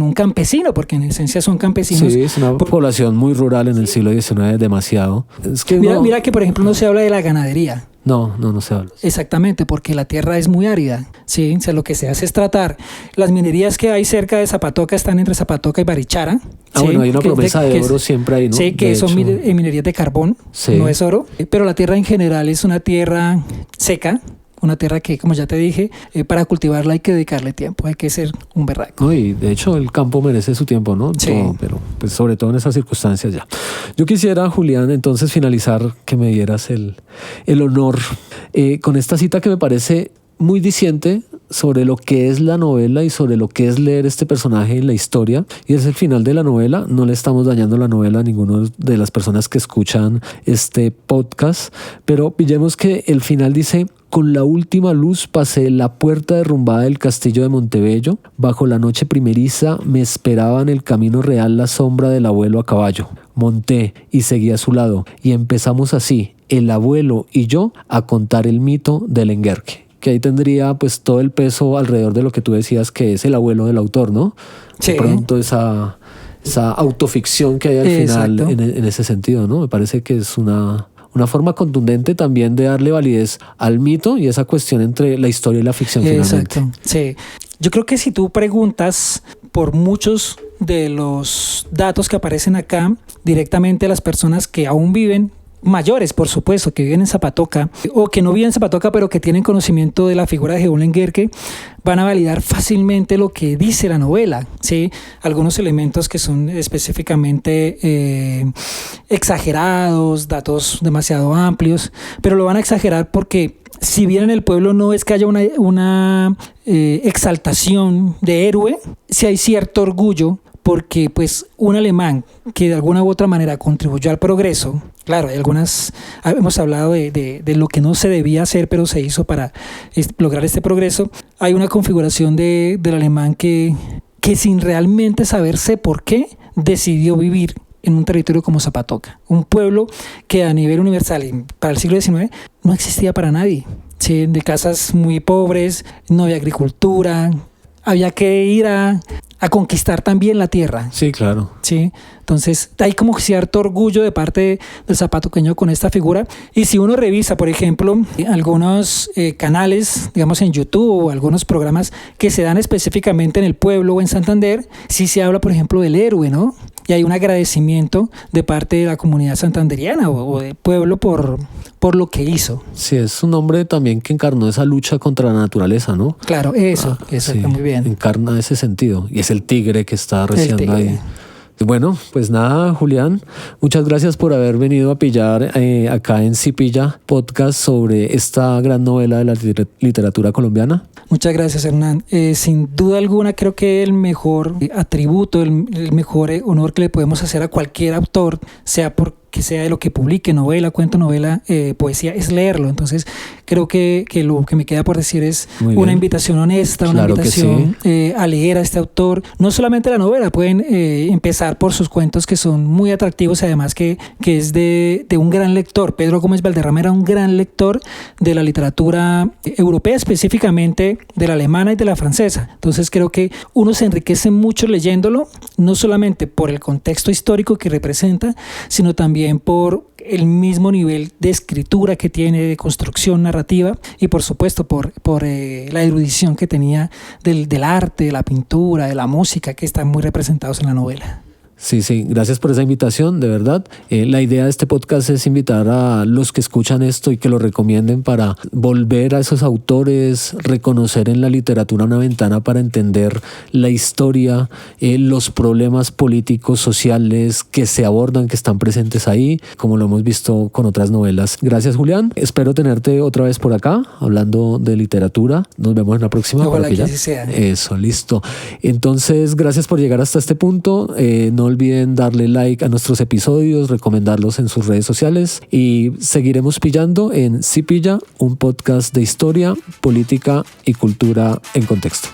un campesino, porque en esencia son campesinos. Sí, es una población muy rural en el siglo XIX, demasiado. Es que mira que, por ejemplo, no se habla de la ganadería. No se habla. Exactamente, porque la tierra es muy árida, ¿sí? O sea, lo que se hace es tratar. Las minerías que hay cerca de Zapatoca están entre Zapatoca y Barichara. ¿sí? Bueno, hay una promesa de oro siempre ahí, ¿no? Sí, que son minerías de carbón, sí. No es oro. Pero la tierra en general es una tierra seca, una tierra que, como ya te dije, para cultivarla hay que dedicarle tiempo, hay que ser un berraco. No, y de hecho el campo merece su tiempo, ¿no? Sí. Todo, pero pues sobre todo en esas circunstancias ya. Yo quisiera, Julián, entonces finalizar, que me dieras el honor con esta cita que me parece muy diciente sobre lo que es la novela y sobre lo que es leer este personaje en la historia, y es el final de la novela. No le estamos dañando la novela a ninguna de las personas que escuchan este podcast, pero pillemos que el final dice: con la última luz pasé la puerta derrumbada del castillo de Montebello, bajo la noche primeriza me esperaba en el camino real la sombra del abuelo a caballo. Monté y seguí a su lado, y empezamos así, el abuelo y yo, a contar el mito del Enguerque. Que ahí tendría pues todo el peso alrededor de lo que tú decías, que es el abuelo del autor, ¿no? Sí. De pronto esa autoficción que hay al final en ese sentido, ¿no? Me parece que es una forma contundente también de darle validez al mito y esa cuestión entre la historia y la ficción. Exacto. Finalmente. Sí. Yo creo que si tú preguntas por muchos de los datos que aparecen acá directamente a las personas que aún viven, mayores, por supuesto, que viven en Zapatoca o que no viven en Zapatoca pero que tienen conocimiento de la figura de Jeón Enguerque, van a validar fácilmente lo que dice la novela, ¿sí? Algunos elementos que son específicamente exagerados, datos demasiado amplios, pero lo van a exagerar porque si bien en el pueblo no es que haya una exaltación de héroe, sí hay cierto orgullo, porque pues un alemán que de alguna u otra manera contribuyó al progreso, claro, hay hemos hablado de lo que no se debía hacer, pero se hizo para lograr este progreso. Hay una configuración del alemán que sin realmente saberse por qué decidió vivir en un territorio como Zapatoca, un pueblo que a nivel universal para el siglo XIX no existía para nadie, ¿sí? De casas muy pobres, no había agricultura, había que ir a conquistar también la tierra. Sí, claro. Sí, entonces hay como cierto orgullo de parte del zapatoqueño con esta figura. Y si uno revisa, por ejemplo, algunos canales, digamos en YouTube o algunos programas que se dan específicamente en el pueblo o en Santander, sí se habla, por ejemplo, del héroe, ¿no? Y hay un agradecimiento de parte de la comunidad santanderiana o del pueblo por lo que hizo. Sí, es un hombre también que encarnó esa lucha contra la naturaleza, ¿no? Claro, eso está muy bien. Encarna ese sentido y es el tigre que está arreciando ahí. Bueno, pues nada, Julián, muchas gracias por haber venido a pillar acá en Si Pilla Podcast sobre esta gran novela de la literatura colombiana. Muchas gracias, Hernán. Sin duda alguna, creo que el mejor atributo, el mejor honor que le podemos hacer a cualquier autor, sea porque sea de lo que publique, novela, cuento, novela, poesía, es leerlo. Entonces, creo que lo que me queda por decir es una invitación honesta, una invitación a leer a este autor. No solamente la novela, pueden empezar por sus cuentos que son muy atractivos, además que es de un gran lector. Pedro Gómez Valderrama era un gran lector de la literatura europea, específicamente de la alemana y de la francesa. Entonces, creo que uno se enriquece mucho leyéndolo, no solamente por el contexto histórico que representa, sino también por el mismo nivel de escritura que tiene, de construcción narrativa y por supuesto por la erudición que tenía del arte, de la pintura, de la música que están muy representados en la novela. Sí, gracias por esa invitación, de verdad. La idea de este podcast es invitar a los que escuchan esto y que lo recomienden para volver a esos autores, reconocer en la literatura una ventana para entender la historia, los problemas políticos, sociales que se abordan, que están presentes ahí, como lo hemos visto con otras novelas. Gracias, Julián. Espero tenerte otra vez por acá, hablando de literatura. Nos vemos en la próxima. Ojalá que así sea. Eso, listo. Entonces, gracias por llegar hasta este punto. No olviden darle like a nuestros episodios, recomendarlos en sus redes sociales y seguiremos pillando en Si Pilla, un podcast de historia, política y cultura en contexto.